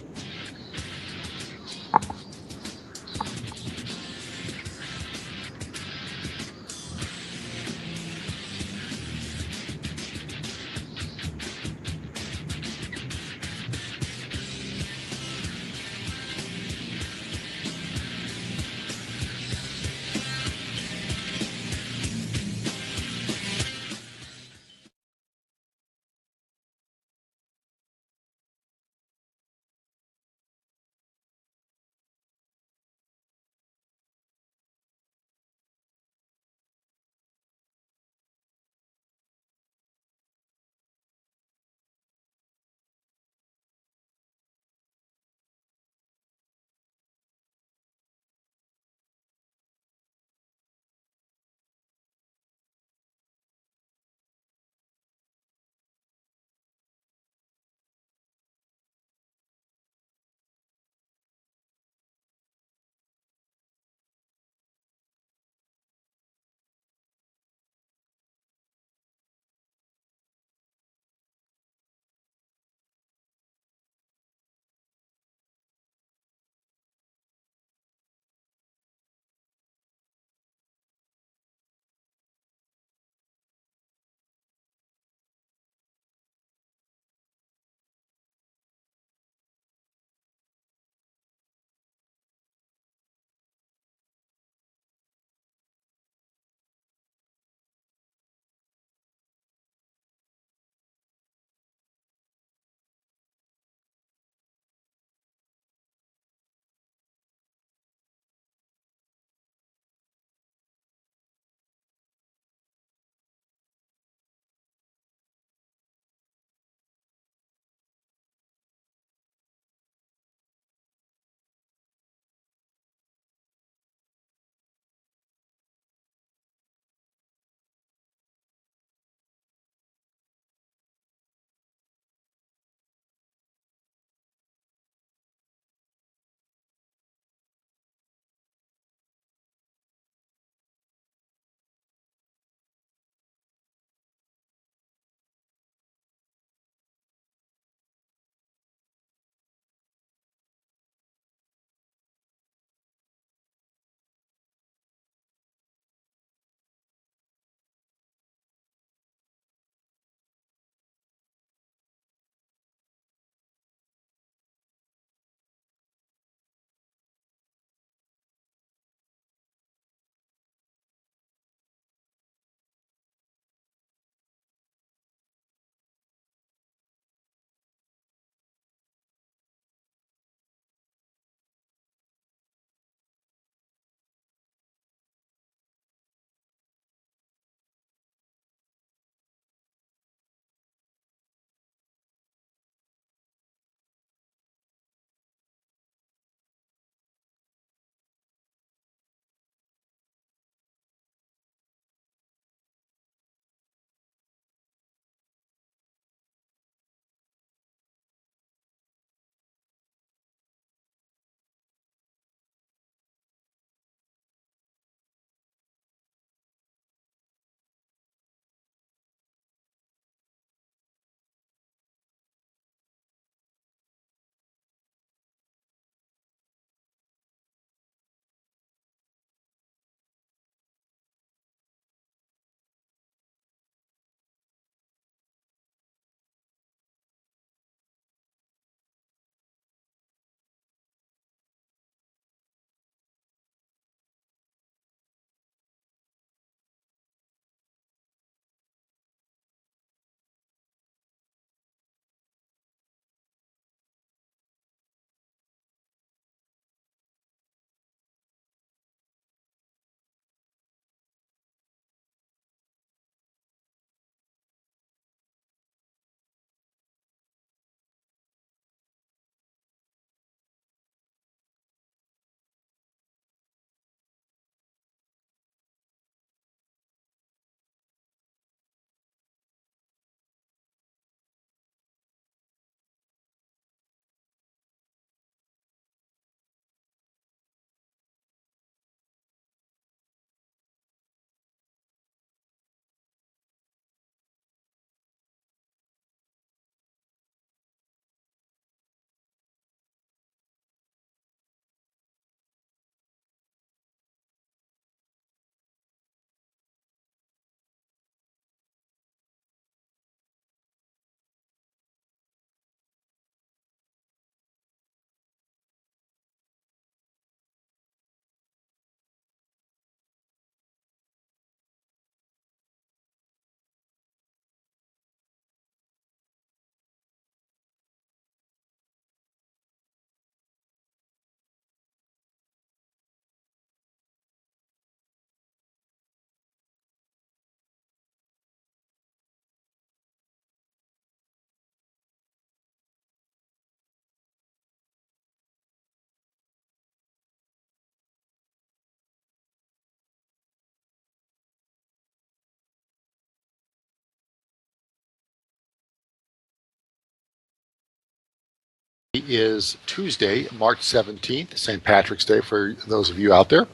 Is Tuesday, March 17th, St. Patrick's Day for those of you out there.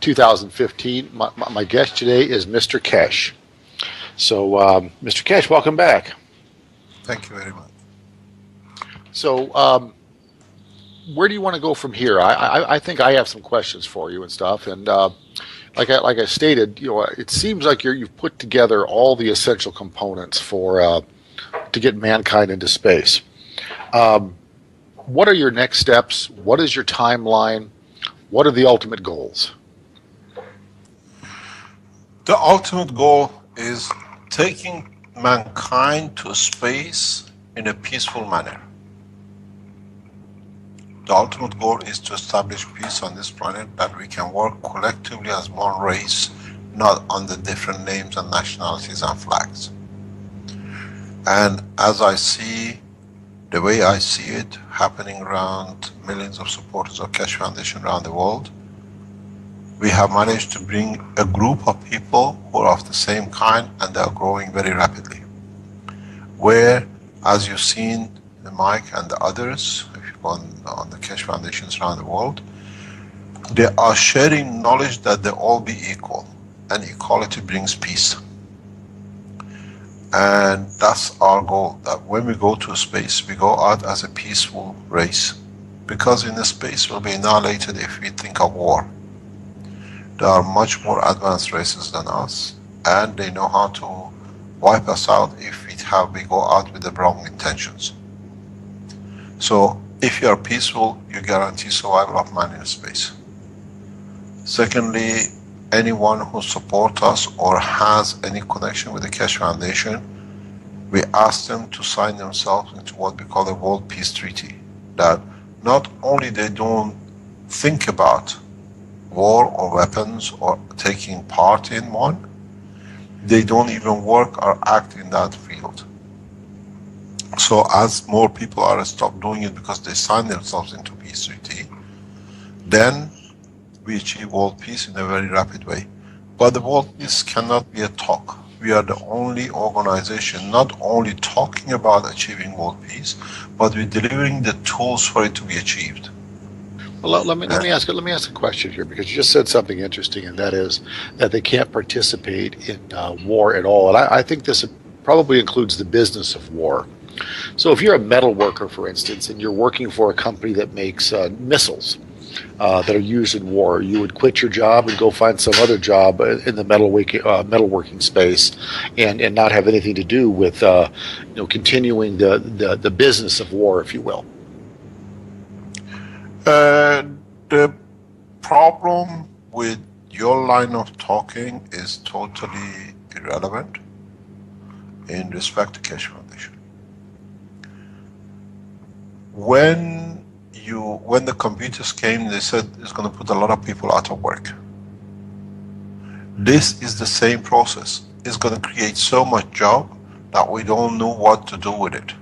2015. My guest today is Mr. Keshe. So, Mr. Keshe, welcome back. Thank you very much. So, where do you want to go from here? I think I have some questions for you and stuff. And like I stated, it seems like you've put together all the essential components for to get mankind into space. What are your next steps? What is your timeline? What are the ultimate goals? The ultimate goal is taking mankind to space in a peaceful manner. The ultimate goal is to establish peace on this planet, that we can work collectively as one race, not under different names and nationalities and flags. And as I see, the way I see it happening around millions of supporters of Keshe Foundation around the world, we have managed to bring a group of people who are of the same kind, and they are growing very rapidly. Where, as you've seen, Mike and the others, if you go on the Keshe Foundations around the world, they are sharing knowledge that they all be equal, and equality brings peace. And that's our goal, that when we go to space, we go out as a peaceful race. Because in the space we'll be annihilated if we think of war. There are much more advanced races than us, and they know how to wipe us out if we go out with the wrong intentions. So if you are peaceful, you guarantee survival of man in space. Secondly, anyone who supports us or has any connection with the Keshe Foundation, we ask them to sign themselves into what we call a World Peace Treaty. That not only they don't think about war or weapons or taking part in one, they don't even work or act in that field. So as more people are stop doing it because they sign themselves into peace treaty, then we achieve world peace in a very rapid way. But the world peace cannot be a talk. We are the only organization not only talking about achieving world peace, but we're delivering the tools for it to be achieved. Well, let me ask a question here, because you just said something interesting, and that is that they can't participate in war at all. And I think this probably includes the business of war. So if you're a metal worker, for instance, and you're working for a company that makes missiles that are used in war, you would quit your job and go find some other job in the metalworking space, and not have anything to do with continuing the business of war, if you will. The problem with your line of talking is totally irrelevant in respect to Keshe Foundation. When the computers came, they said it's going to put a lot of people out of work. This is the same process. It's going to create so much job that we don't know what to do with it.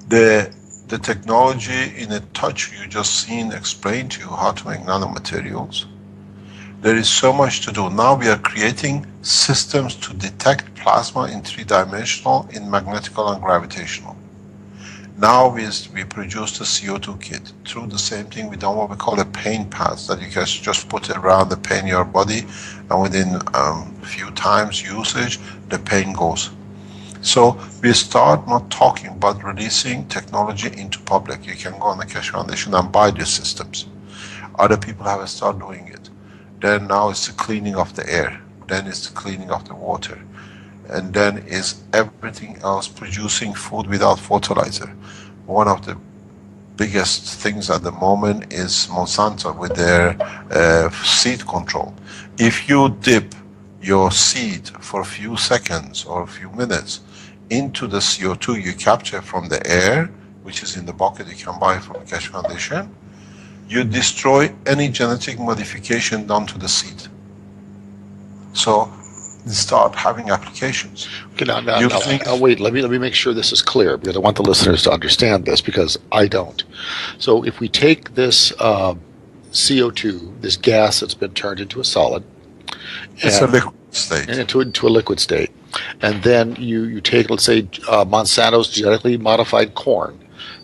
The technology in a touch you just seen explained to you how to make nanomaterials. There is so much to do. Now we are creating systems to detect plasma in 3-dimensional, in magnetical and gravitational. Now we produce the CO2 kit. Through the same thing, we done what we call a pain pads, that you can just put it around the pain in your body, and within a few times usage, the pain goes. So we start not talking, but releasing technology into public. You can go on the Keshe Foundation and buy these systems. Other people have started doing it. Then now it's the cleaning of the air. Then it's the cleaning of the water. And then is everything else, producing food without fertilizer. One of the biggest things at the moment is Monsanto with their seed control. If you dip your seed for a few seconds or a few minutes into the CO2 you capture from the air, which is in the bucket you can buy from the Keshe Foundation, you destroy any genetic modification done to the seed. So start having applications. Okay, now wait, let me make sure this is clear, because I want the listeners to understand this, because I don't. So if we take this CO2, this gas that's been turned into a solid, it's a liquid state. Into a liquid state. And then you take, let's say, Monsanto's genetically modified corn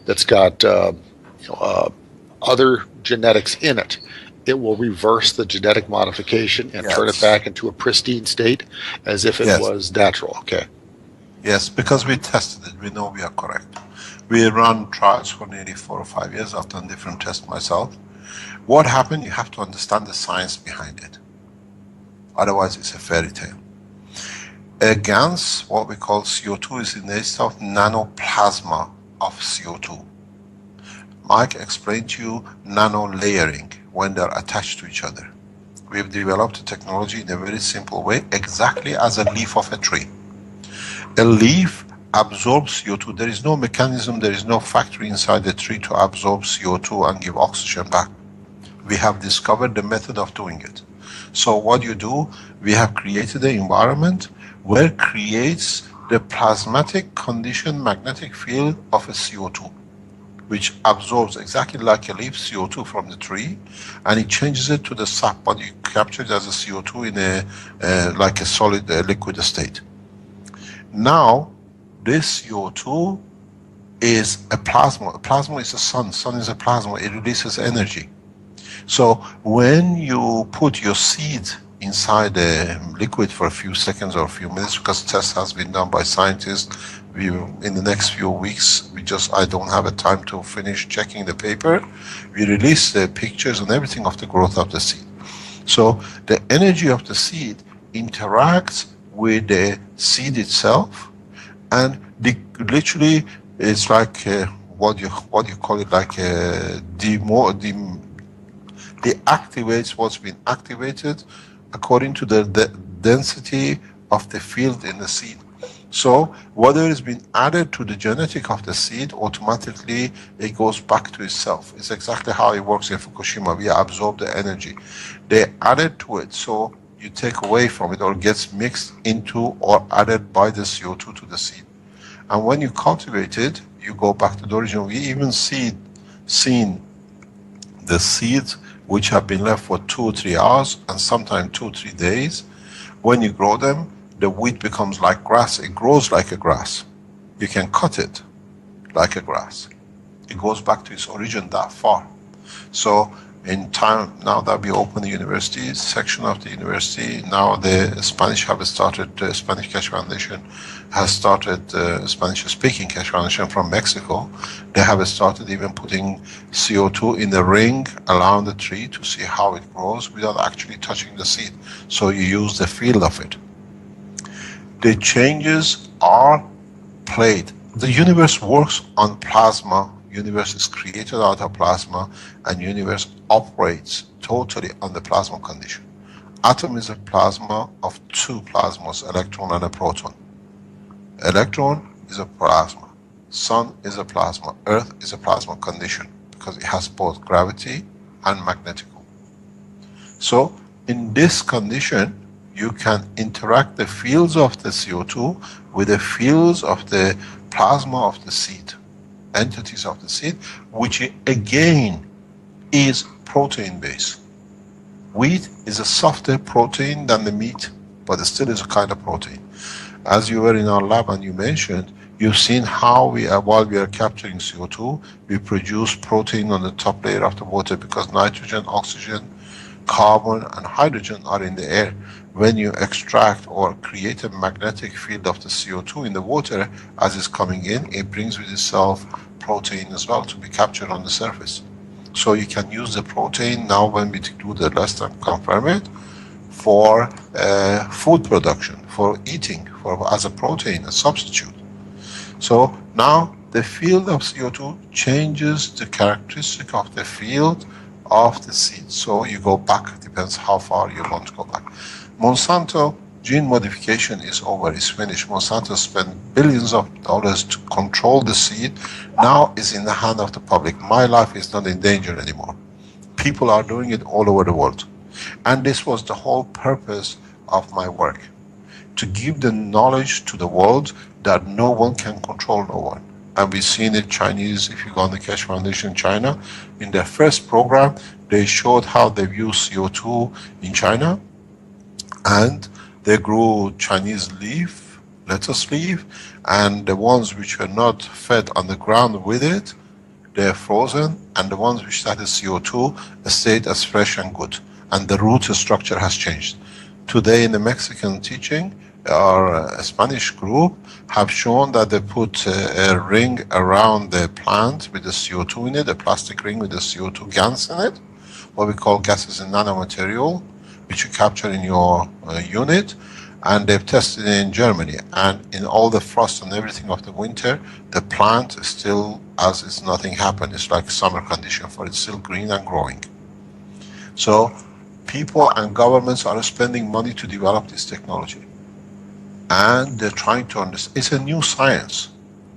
that's got other genetics in it. It will reverse the genetic modification and turn it back into a pristine state as if it was natural. Okay. Yes, because we tested it. We know we are correct. We run trials for nearly 4 or 5 years. I've done different tests myself. What happened? You have to understand the science behind it. Otherwise, it's a fairy tale. A GANS, what we call CO2, is in the state of nanoplasma of CO2. Mike explained to you nano-layering when they're attached to each other. We've developed a technology in a very simple way, exactly as a leaf of a tree. A leaf absorbs CO2. There is no mechanism, there is no factory inside the tree to absorb CO2 and give oxygen back. We have discovered the method of doing it. So what you do, we have created an environment where it creates the plasmatic condition magnetic field of a CO2, which absorbs exactly like a leaf CO2 from the tree, and it changes it to the sap, but you capture it as a CO2 in a like a solid liquid state. Now, this CO2 is a plasma. A plasma is a sun. Sun is a plasma. It releases energy. So when you put your seed inside a liquid for a few seconds or a few minutes, because test has been done by scientists, in the next few weeks, I don't have a time to finish checking the paper. We release the pictures and everything of the growth of the seed. So the energy of the seed interacts with the seed itself, and literally it's like what you call it, like deactivates what's been activated according to the density of the field in the seed. So whatever has been added to the genetic of the seed, automatically it goes back to itself. It's exactly how it works in Fukushima. We absorb the energy. They added to it, so you take away from it, or gets mixed into or added by the CO2 to the seed. And when you cultivate it, you go back to the origin. We even seen the seeds which have been left for 2 or 3 hours, and sometimes 2 or 3 days. When you grow them, the wheat becomes like grass. It grows like a grass. You can cut it like a grass. It goes back to its origin that far. So in time, now that we open the university section of the university, now the Spanish have started, the Spanish Keshe Foundation has started, Spanish speaking Keshe Foundation from Mexico. They have started even putting CO2 in the ring around the tree to see how it grows without actually touching the seed. So you use the field of it. The changes are played. The universe works on plasma. Universe is created out of plasma, and universe operates totally on the plasma condition. Atom is a plasma of 2 plasmas, electron and a proton. Electron is a plasma. Sun is a plasma. Earth is a plasma condition because it has both gravity and magnetical. So in this condition, you can interact the fields of the CO2 with the fields of the plasma of the seed, entities of the seed, which again is protein based. Wheat is a softer protein than the meat, but it still is a kind of protein. As you were in our lab and you mentioned, you've seen how we are, while we are capturing CO2, we produce protein on the top layer of the water, because nitrogen, oxygen, carbon and hydrogen are in the air. When you extract or create a magnetic field of the CO2 in the water, as it's coming in, it brings with itself protein as well to be captured on the surface. So you can use the protein now when we do the last time confirm it for food production, for eating, as a protein, a substitute. So now the field of CO2 changes the characteristic of the field of the seed. So you go back, depends how far you want to go back. Monsanto, gene modification is over, it's finished. Monsanto spent billions of dollars to control the seed. Now it's in the hand of the public. My life is not in danger anymore. People are doing it all over the world. And this was the whole purpose of my work. To give the knowledge to the world that no one can control no one. And we've seen it, Chinese, if you go on the Keshe Foundation in China, in their first program, they showed how they've used CO2 in China, and they grew Chinese leaf let us leave, and the ones which were not fed on the ground with it, they're frozen, and the ones which had the CO2 stayed as fresh and good, and the root structure has changed. Today in the Mexican teaching, our Spanish group have shown that they put a ring around the plant with the CO2 in it, a plastic ring with the CO2 gas in it, what we call gases in nanomaterial, which you capture in your unit, and they've tested it in Germany, and in all the frost and everything of the winter, the plant is still as if nothing happened. It's like summer condition for it, still green and growing. So people and governments are spending money to develop this technology, and they're trying to understand. It's a new science.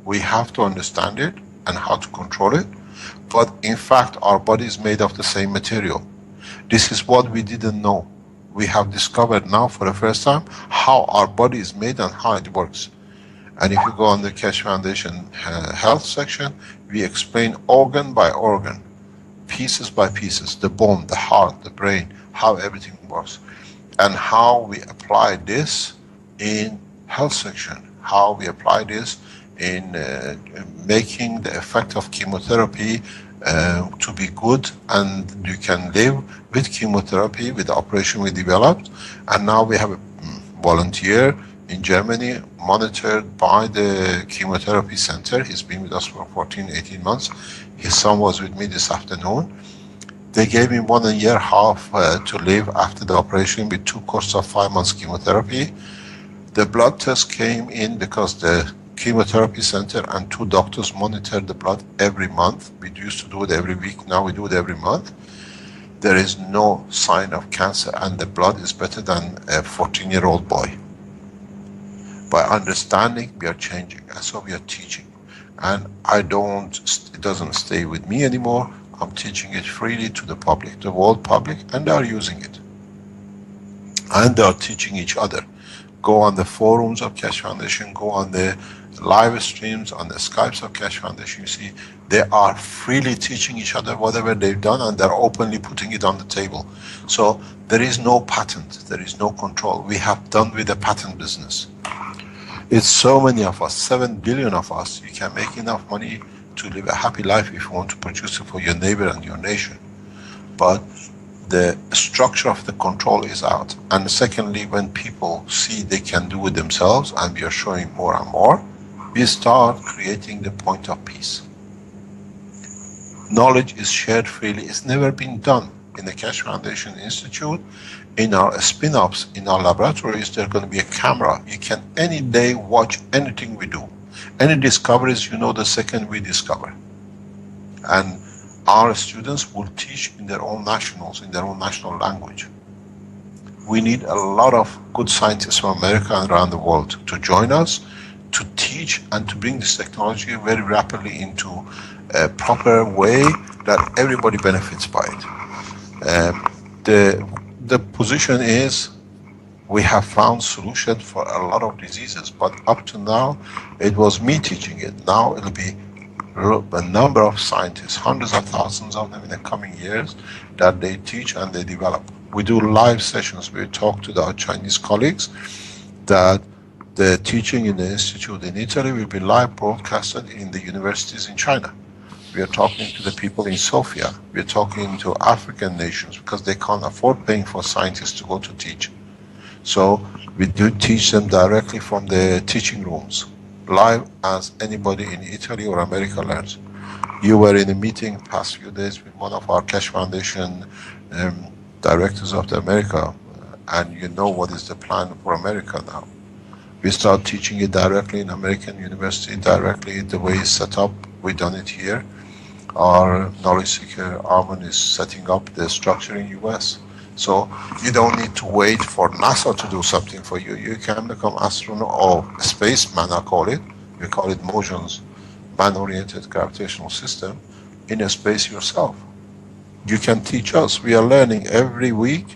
We have to understand it and how to control it, but in fact our body is made of the same material. This is what we didn't know. We have discovered now for the first time how our body is made and how it works. And if you go on the Keshe Foundation health section, we explain organ by organ, pieces by pieces, the bone, the heart, the brain, how everything works, and how we apply this in health section, how we apply this in making the effect of chemotherapy to be good, and you can live with chemotherapy, with the operation we developed. And now we have a volunteer in Germany monitored by the chemotherapy center. He's been with us for 14, 18 months. His son was with me this afternoon. They gave him 1.5 years to live after the operation with 2 courses of 5 months chemotherapy. The blood test came in because the chemotherapy center and 2 doctors monitor the blood every month. We used to do it every week, now we do it every month. There is no sign of cancer, and the blood is better than a 14-year-old boy. By understanding, we are changing, and so we are teaching. And it doesn't stay with me anymore. I'm teaching it freely to the public, the world public, and they are using it. And they are teaching each other. Go on the forums of Keshe Foundation, go on the live streams, on the Skypes of Keshe Foundation, you see they are freely teaching each other whatever they've done, and they're openly putting it on the table. So there is no patent, there is no control. We have done with the patent business. It's so many of us, 7 billion of us. You can make enough money to live a happy life if you want to produce it for your neighbor and your nation. But the structure of the control is out. And secondly, when people see they can do it themselves, and we are showing more and more, we start creating the point of peace. Knowledge is shared freely. It's never been done in the Keshe Foundation Institute. In our spin-offs, in our laboratories, there's going to be a camera. You can any day watch anything we do. Any discoveries, you know, the second we discover. And our students will teach in their own nationals, in their own national language. We need a lot of good scientists from America and around the world to join us, to teach and to bring this technology very rapidly into a proper way that everybody benefits by it. The position is, we have found solutions for a lot of diseases, but up to now, it was me teaching it. Now it'll be a number of scientists, hundreds of thousands of them in the coming years, that they teach and they develop. We do live sessions. We talk to our Chinese colleagues that the teaching in the institute in Italy will be live broadcasted in the universities in China. We are talking to the people in Sofia. We are talking to African nations because they can't afford paying for scientists to go to teach. So we do teach them directly from the teaching rooms, live, as anybody in Italy or America learns. You were in a meeting past few days with one of our Keshe Foundation directors of the America, and you know what is the plan for America now. We start teaching it directly in American university, directly the way it's set up. We've done it here. Our knowledge seeker Armin is setting up the structure in US. So you don't need to wait for NASA to do something for you. You can become astronaut or spaceman, I call it. We call it motions, man-oriented gravitational system, in a space yourself. You can teach us. We are learning every week.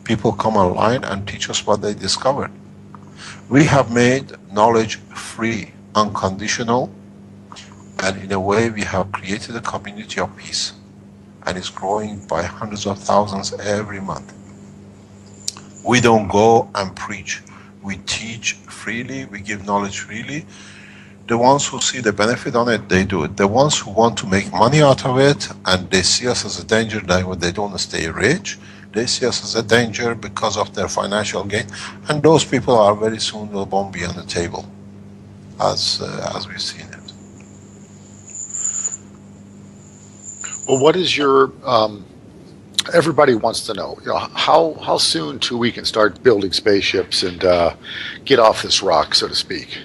People come online and teach us what they discovered. We have made knowledge free, unconditional, and in a way we have created a community of peace, and it's growing by hundreds of thousands every month. We don't go and preach. We teach freely, we give knowledge freely. The ones who see the benefit on it, they do it. The ones who want to make money out of it and they see us as a danger, they don't stay rich, they see us as a danger because of their financial gain, and those people are very soon won't be on the table, as we've seen it. Well, what is your everybody wants to know, how soon till we can start building spaceships and get off this rock, so to speak?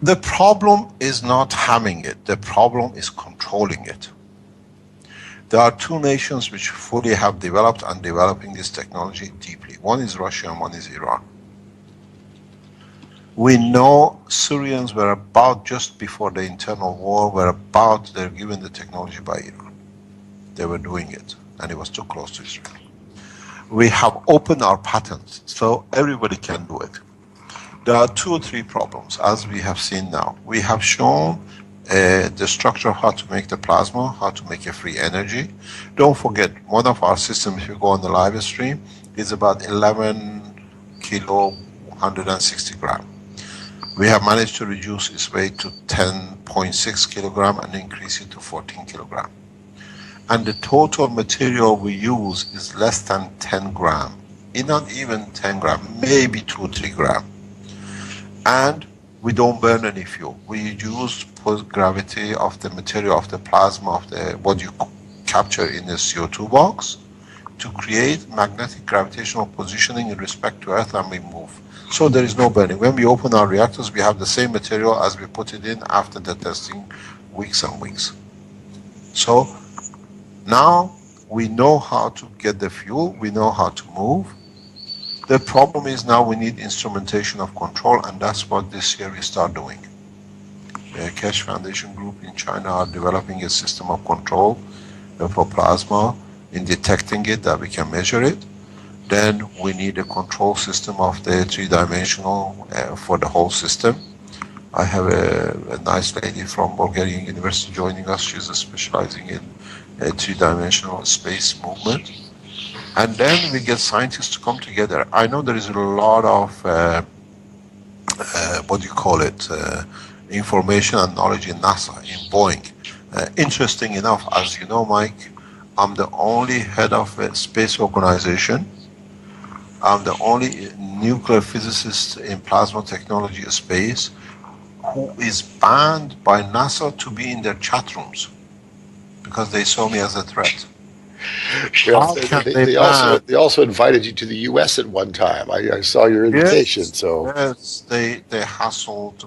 The problem is not having it. The problem is controlling it. There are two nations which fully have developed and developing this technology deeply. One is Russia and one is Iran. We know Syrians were about, just before the internal war, they're given the technology by Iran. They were doing it, and it was too close to Israel. We have opened our patents, so everybody can do it. There are 2 or 3 problems, as we have seen now. We have shown the structure of how to make the plasma, how to make a free energy. Don't forget, one of our systems, if you go on the live stream, is about 11 kilo, 160 gram. We have managed to reduce its weight to 10.6 kilogram and increase it to 14 kilogram. And the total material we use is less than 10 gram. Not even 10 gram, maybe 2 or 3 gram. And we don't burn any fuel. We use gravity of the material of the plasma of what you capture in the CO2 box to create magnetic gravitational positioning in respect to Earth, and we move. So there is no burning. When we open our reactors, we have the same material as we put it in after the testing, weeks and weeks. So now we know how to get the fuel, we know how to move. The problem is now we need instrumentation of control, and that's what this year we start doing. The Keshe Foundation group in China are developing a system of control for plasma, in detecting it, that we can measure it. Then we need a control system of the 3-dimensional for the whole system. I have a nice lady from Bulgarian University joining us. She's specializing in 3-dimensional space movement. And then we get scientists to come together. I know there is a lot of, information and knowledge in NASA, in Boeing. Interesting enough, as you know, Mike, I'm the only head of a space organization. I'm the only nuclear physicist in plasma technology space who is banned by NASA to be in their chat rooms because they saw me as a threat. Well, they also invited you to the U.S. at one time. I saw your invitation. Yes, so yes, they hassled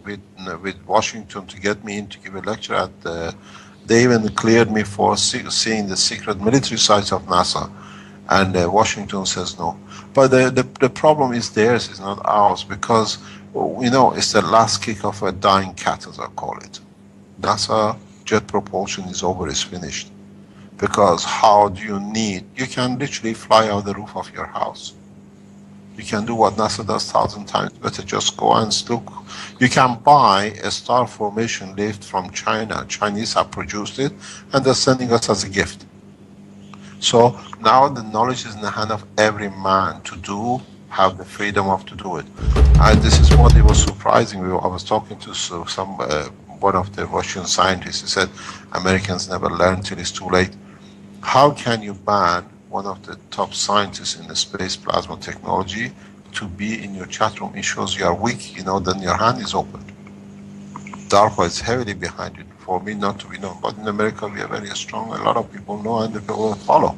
with Washington to get me in to give a lecture at the. They even cleared me for seeing the secret military sites of NASA, and Washington says no. But the problem is theirs, is not ours, because it's the last kick of a dying cat, as I call it. NASA jet propulsion is over, is finished. Because how do you can literally fly out the roof of your house. You can do what NASA does 1,000 times better, just go and look. You can buy a star formation lift from China. Chinese have produced it, and they're sending us as a gift. So now the knowledge is in the hand of every man to have the freedom to do it. And this is what it was surprising. I was talking to one of the Russian scientists. He said, Americans never learn till it's too late. How can you ban one of the top scientists in the space plasma technology to be in your chat room? It shows you are weak, then your hand is open. DARPA is heavily behind it, for me not to be known. But in America we are very strong, a lot of people know and they will follow.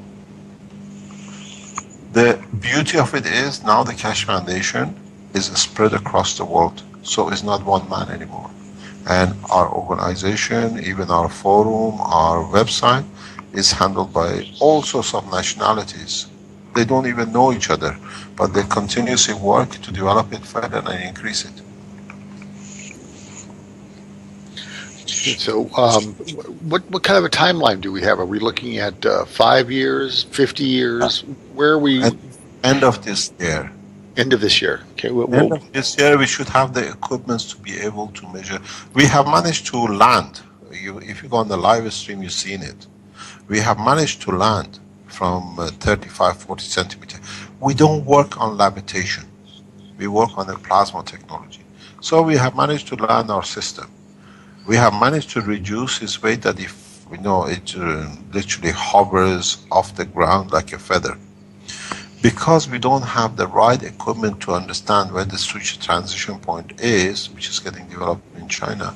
The beauty of it is now the Keshe Foundation is spread across the world, so it's not one man anymore. And our organization, even our forum, our website, is handled by all sorts of nationalities. They don't even know each other, but they continuously work to develop it further and increase it. So what kind of a timeline do we have? Are we looking at 5 years, 50 years? Where are we? At end of this year. End of this year. Okay. End of this year, we should have the equipment to be able to measure. We have managed to land. If you go on the live stream, you've seen it. We have managed to land from 35, 40 centimeters. We don't work on levitation. we work on the plasma technology. So we have managed to land our system. We have managed to reduce his weight that if we know it literally hovers off the ground like a feather. Because we don't have the right equipment to understand where the switch transition point is, which is getting developed in China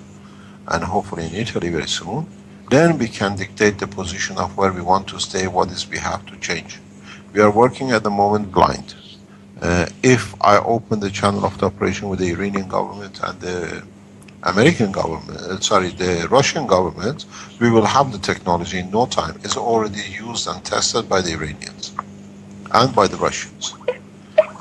and hopefully in Italy very soon, then we can dictate the position of where we want to stay, what is we have to change. We are working at the moment blind. If I open the channel of the operation with the Iranian government and the American government, the Russian government, we will have the technology in no time. It's already used and tested by the Iranians and by the Russians.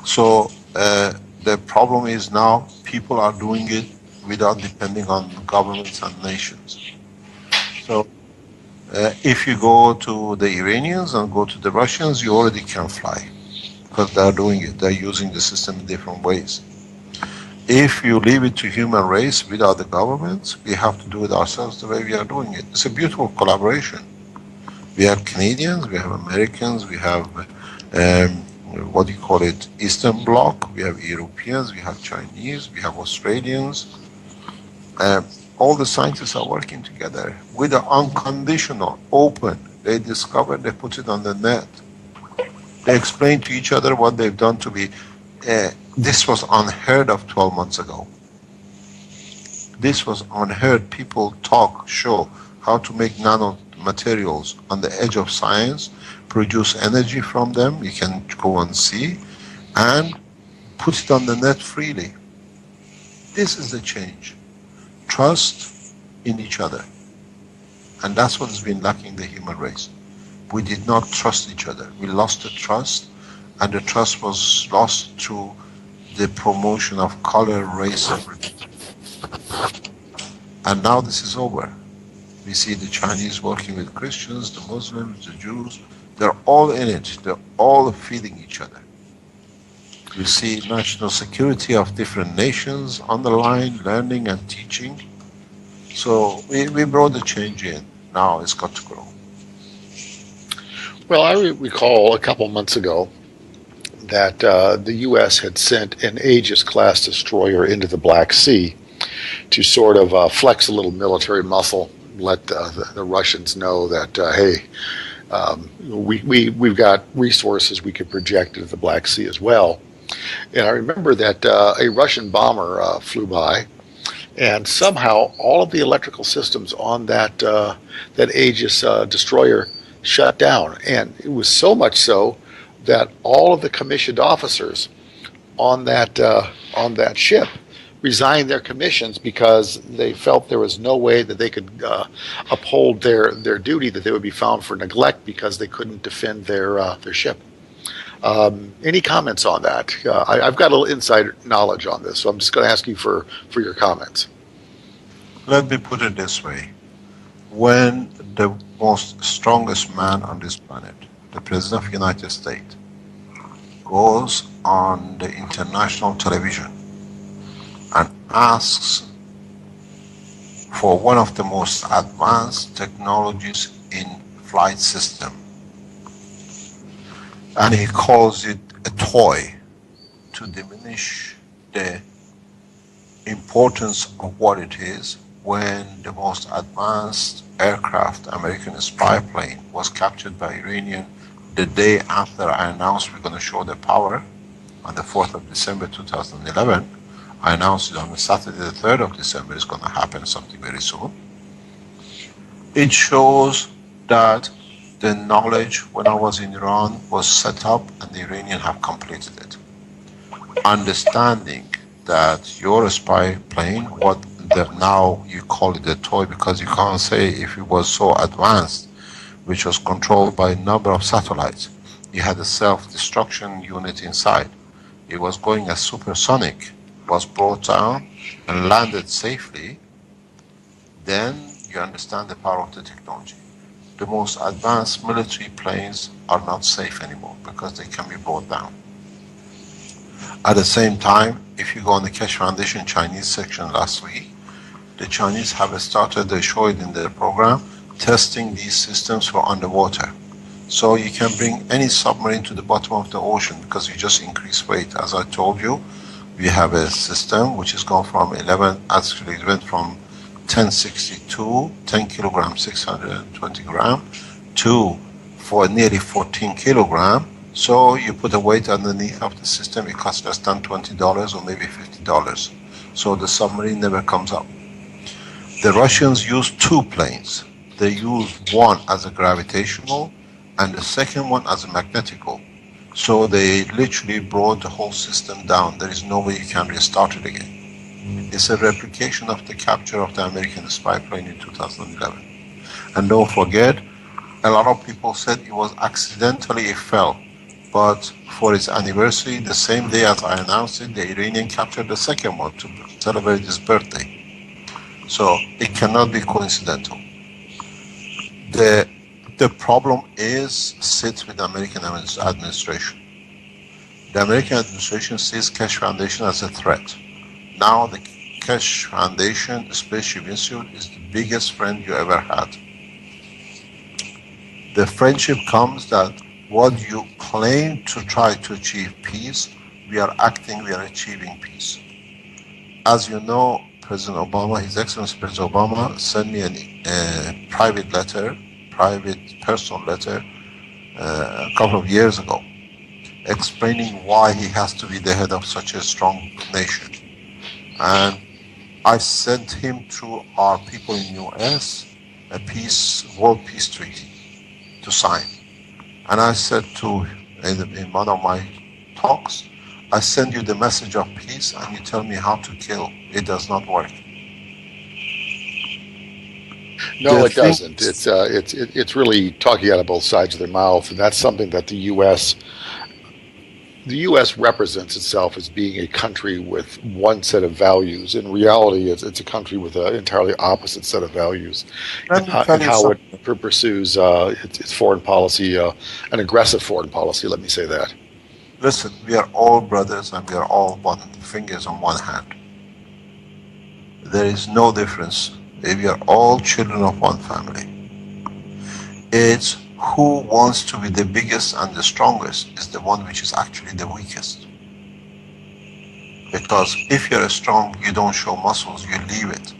So the problem is now people are doing it without depending on governments and nations. So if you go to the Iranians and go to the Russians, you already can fly because they're doing it. They're using the system in different ways. If you leave it to human race without the governments, we have to do it ourselves the way we are doing it. It's a beautiful collaboration. We have Canadians, we have Americans, we have what do you call it, Eastern Bloc, we have Europeans, we have Chinese, we have Australians. All the scientists are working together with the unconditional, open. They discovered, they put it on the net. They explain to each other what they've done to be. This was unheard of 12 months ago. This was unheard. People talk, show how to make nanomaterials on the edge of science, produce energy from them, you can go and see, and put it on the net freely. This is the change. Trust in each other. And that's what has been lacking the human race. We did not trust each other. We lost the trust, and the trust was lost through the promotion of color, race, and religion. And now this is over. We see the Chinese working with Christians, the Muslims, the Jews. They're all in it. They're all feeding each other. We see national security of different nations on the line, learning and teaching. So we brought the change in. Now it's got to grow. Well, I recall a couple months ago that the U.S. had sent an Aegis-class destroyer into the Black Sea to sort of flex a little military muscle, let the Russians know that, hey, we've got resources we could project into the Black Sea as well. And I remember that a Russian bomber flew by, and somehow all of the electrical systems on that Aegis destroyer shut down. And it was so much so that all of the commissioned officers on that ship resigned their commissions because they felt there was no way that they could uphold their duty, that they would be found for neglect because they couldn't defend their ship. Any comments on that? I've got a little inside knowledge on this, so I'm just going to ask you for your comments. Let me put it this way. When the most strongest man on this planet, the President of the United States, goes on the international television and asks for one of the most advanced technologies in flight system, and he calls it a toy to diminish the importance of what it is, when the most advanced aircraft, American spy plane, was captured by Iranian the day after I announced we're going to show the power on the 4th of December 2011. I announced it on the Saturday the 3rd of December it's going to happen, something very soon. It shows that the knowledge when I was in Iran was set up and the Iranians have completed it. Understanding that your spy plane, what now you call it a toy because you can't say if it was so advanced, which was controlled by a number of satellites. You had a self-destruction unit inside. It was going as supersonic, was brought down and landed safely. Then you understand the power of the technology. The most advanced military planes are not safe anymore because they can be brought down. At the same time, if you go on the Keshe Foundation Chinese section last week, the Chinese have started, they show it in their program, testing these systems for underwater. So you can bring any submarine to the bottom of the ocean because you just increase weight. As I told you, We have a system which has gone from 11, actually it went from 1062, 10 kilogram, 620 gram, to for nearly 14 kilogram. So you put a weight underneath of the system, it costs less than $20 or maybe $50. So the submarine never comes up. The Russians use two planes. They use one as a gravitational and the second one as a magnetical. So they literally brought the whole system down. There is no way you can restart it again. It's a replication of the capture of the American spy plane in 2011. And don't forget, a lot of people said it was accidentally it fell. But for its anniversary, the same day as I announced it, the Iranian captured the second one to celebrate his birthday. So it cannot be coincidental. The problem sits with the American administration. The American administration sees Keshe Foundation as a threat. Now the Keshe Foundation Spaceship Institute is the biggest friend you ever had. The friendship comes that what you claim to try to achieve peace, we are achieving peace. As you know, President Obama, His Excellency President Obama, sent me a private personal letter a couple of years ago, explaining why he has to be the head of such a strong nation. And I sent him through our people in US a World Peace Treaty to sign. And I said in one of my talks, I send you the message of peace and you tell me how to kill. It does not work. No, it doesn't. It's really talking out of both sides of their mouth, and that's something that the U.S. represents itself as being a country with one set of values. In reality, it's a country with an entirely opposite set of values, and how it pursues its foreign policy, an aggressive foreign policy. Let me say that. Listen, we are all brothers and we are all one fingers on one hand. There is no difference. We are all children of one family. It's who wants to be the biggest and the strongest is the one which is actually the weakest. Because if you're strong, you don't show muscles, you leave it.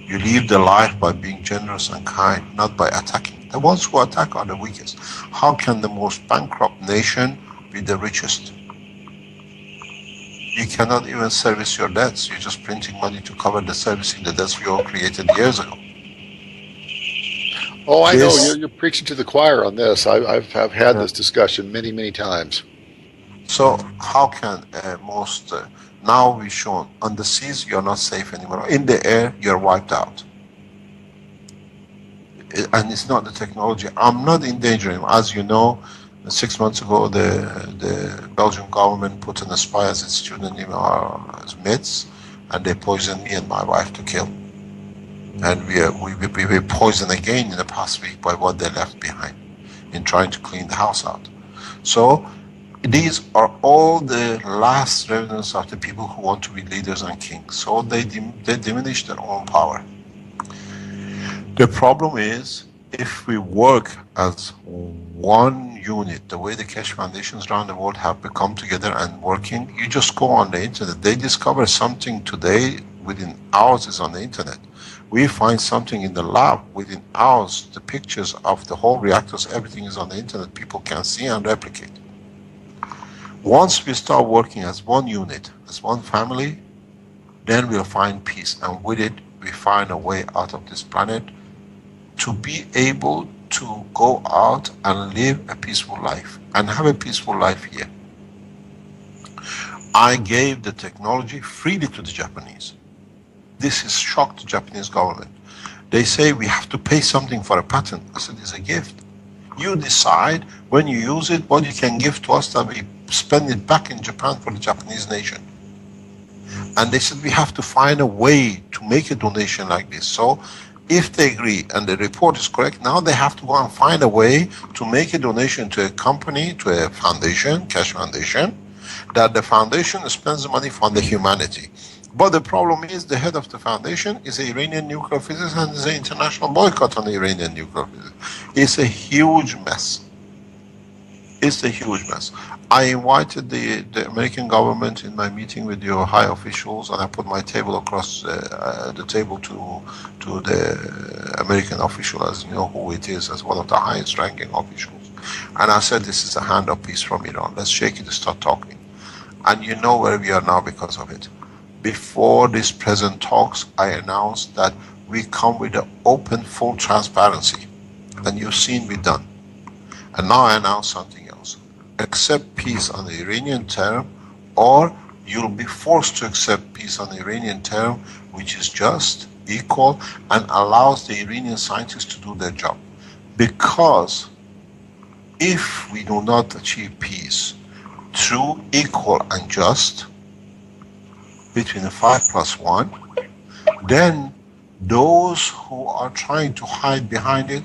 You live the life by being generous and kind, not by attacking. The ones who attack are the weakest. How can the most bankrupt nation be the richest? You cannot even service your debts. You're just printing money to cover the servicing the debts we all created years ago. Oh, I know. You're preaching to the choir on this. I've had this discussion many times. So how can now we've shown on the seas you're not safe anymore. In the air you're wiped out. And it's not the technology. I'm not endangering. As you know, 6 months ago the Belgian government put in a spy as its student in our midst, and they poisoned me and my wife to kill. And we were poisoned again in the past week by what they left behind in trying to clean the house out. So these are all the last remnants of the people who want to be leaders and kings. So they diminish their own power. The problem is, if we work as one unit, the way the Keshe Foundations around the world have become together and working, you just go on the internet. They discover something today, within hours is on the internet. We find something in the lab, within hours, the pictures of the whole reactors, everything is on the internet. People can see and replicate. Once we start working as one unit, as one family, then we'll find peace. And with it, we find a way out of this planet to be able to go out and live a peaceful life and have a peaceful life here. I gave the technology freely to the Japanese. This has shocked the Japanese government. They say we have to pay something for a patent. I said it's a gift. You decide when you use it what you can give to us that we spend it back in Japan for the Japanese nation. And they said we have to find a way to make a donation like this. So if they agree and the report is correct, now they have to go and find a way to make a donation to a company, to a foundation, Keshe Foundation, that the foundation spends the money for the humanity. But the problem is the head of the foundation is an Iranian nuclear physicist and there's an international boycott on the Iranian nuclear physics. It's a huge mess. It's a huge mess. I invited the American government in my meeting with your high officials, and I put my table across the table to the American official, as you know who it is, as one of the highest ranking officials. And I said, this is a hand of peace from Iran. Let's shake it and start talking. And you know where we are now because of it. Before these present talks, I announced that we come with an open, full transparency. And you've seen we done. And now I announce something else. Accept peace on the Iranian term, or you'll be forced to accept peace on the Iranian term, which is just, equal, and allows the Iranian scientists to do their job. Because if we do not achieve peace through equal and just, between the 5+1, then those who are trying to hide behind it,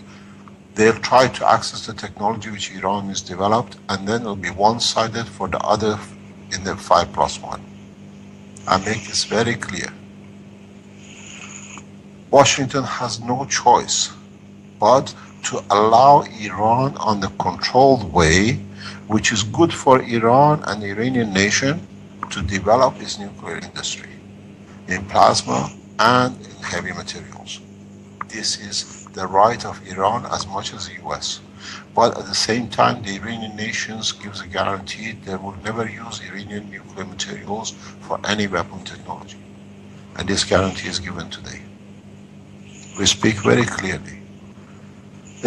they'll try to access the technology which Iran has developed, and then it'll be one-sided for the other in the 5+1. I make this very clear. Washington has no choice but to allow Iran on the controlled way, which is good for Iran and the Iranian nation, to develop its nuclear industry in plasma and in heavy materials. This is the right of Iran as much as the US. But at the same time, the Iranian nations gives a guarantee they will never use Iranian nuclear materials for any weapon technology. And this guarantee is given today. We speak very clearly.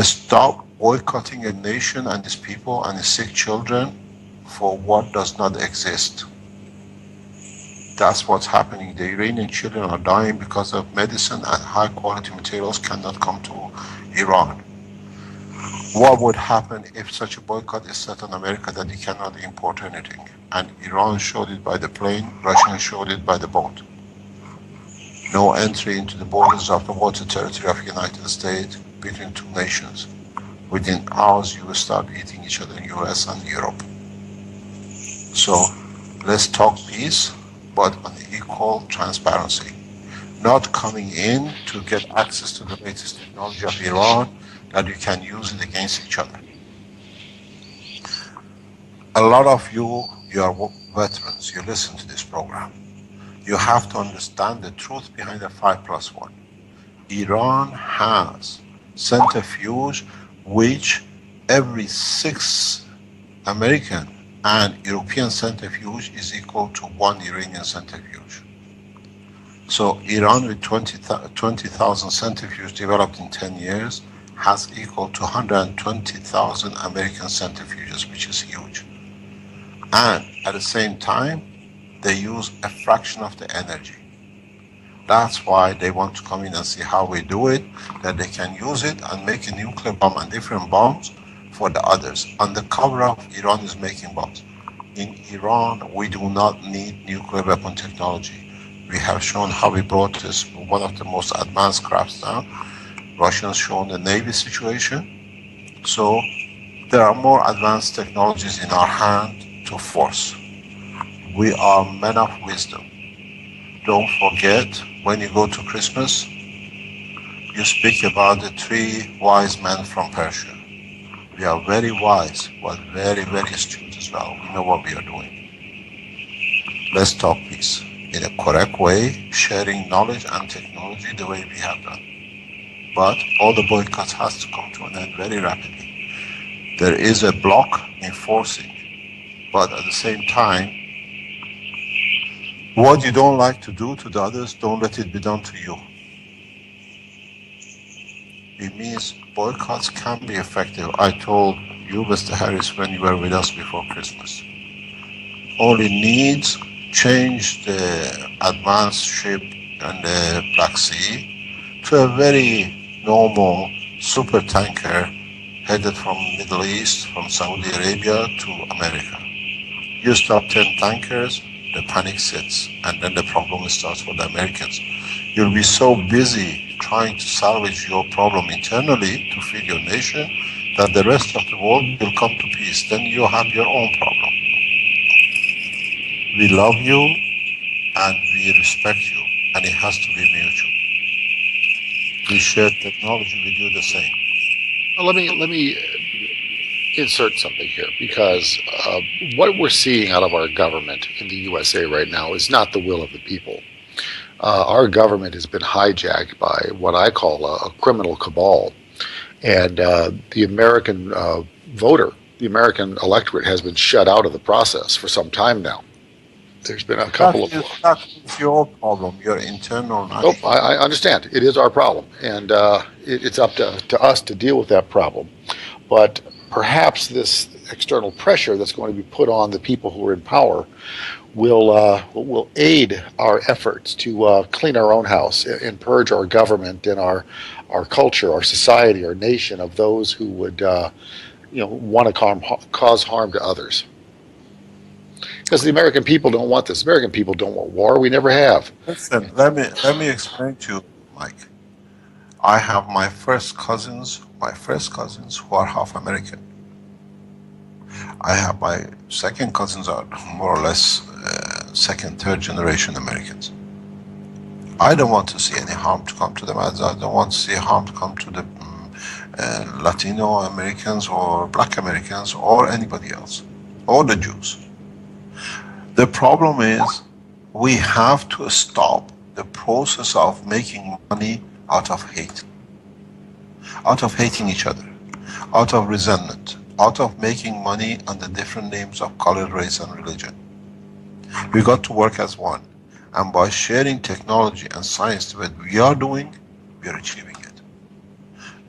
Stop boycotting a nation and its people and its sick children for what does not exist. That's what's happening. The Iranian children are dying because of medicine, and high quality materials cannot come to Iran. What would happen if such a boycott is set on America that it cannot import anything? And Iran showed it by the plane, Russia showed it by the boat. No entry into the borders of the water territory of the United States between two nations. Within hours you will start eating each other in US and Europe. So let's talk peace, but on equal transparency. Not coming in to get access to the latest technology of Iran that you can use it against each other. A lot of you are veterans, you listen to this program. You have to understand the truth behind the 5+1. Iran has centrifuge which every 6 American and European centrifuge is equal to 1 Iranian centrifuge. So Iran with 20,000 centrifuges developed in 10 years has equal to 120,000 American centrifuges, which is huge. And at the same time, they use a fraction of the energy. That's why they want to come in and see how we do it, that they can use it and make a nuclear bomb and different bombs for the others. On the cover of Iran is making bombs. In Iran, we do not need nuclear weapon technology. We have shown how we brought this, one of the most advanced crafts down. Russians shown the Navy situation. So there are more advanced technologies in our hand to force. We are men of wisdom. Don't forget, when you go to Christmas, you speak about the 3 wise men from Persia. We are very wise, but very, very astute as well. We know what we are doing. Let's talk peace in a correct way, sharing knowledge and technology the way we have done. But all the boycotts has to come to an end very rapidly. There is a block enforcing, but at the same time, what you don't like to do to the others, don't let it be done to you. It means boycotts can be effective. I told you, Mr. Harris, when you were with us before Christmas. Only needs change the advanced ship and the Black Sea to a very normal super tanker headed from Middle East, from Saudi Arabia to America. You stop 10 tankers, the panic sits, and then the problem starts for the Americans. You'll be so busy trying to salvage your problem internally to feed your nation that the rest of the world will come to peace. Then you have your own problem. We love you and we respect you, and it has to be mutual. We share technology, we do the same. Let me insert something here, because what we're seeing out of our government in the USA right now is not the will of the people. Our government has been hijacked by what I call a criminal cabal, and the American voter, the American electorate, has been shut out of the process for some time now. There's been a couple That is your problem, your internal. Oh, I understand. It is our problem, and it's up to us to deal with that problem. But perhaps this external pressure that's going to be put on the people who are in power will aid our efforts to clean our own house and purge our government and our culture, our society, our nation of those who would want to cause harm to others. Because the American people don't want this. American people don't want war. We never have. Listen, let me explain to you, Mike. I have my first cousins who are half American. I have my second cousins are more or less second, third generation Americans. I don't want to see any harm to come to them. I don't want to see harm to come to the Latino Americans or Black Americans or anybody else, or the Jews. The problem is we have to stop the process of making money out of hate, out of hating each other, out of resentment, out of making money under different names of color, race, and religion. We got to work as one. And by sharing technology and science that we are doing, we are achieving it.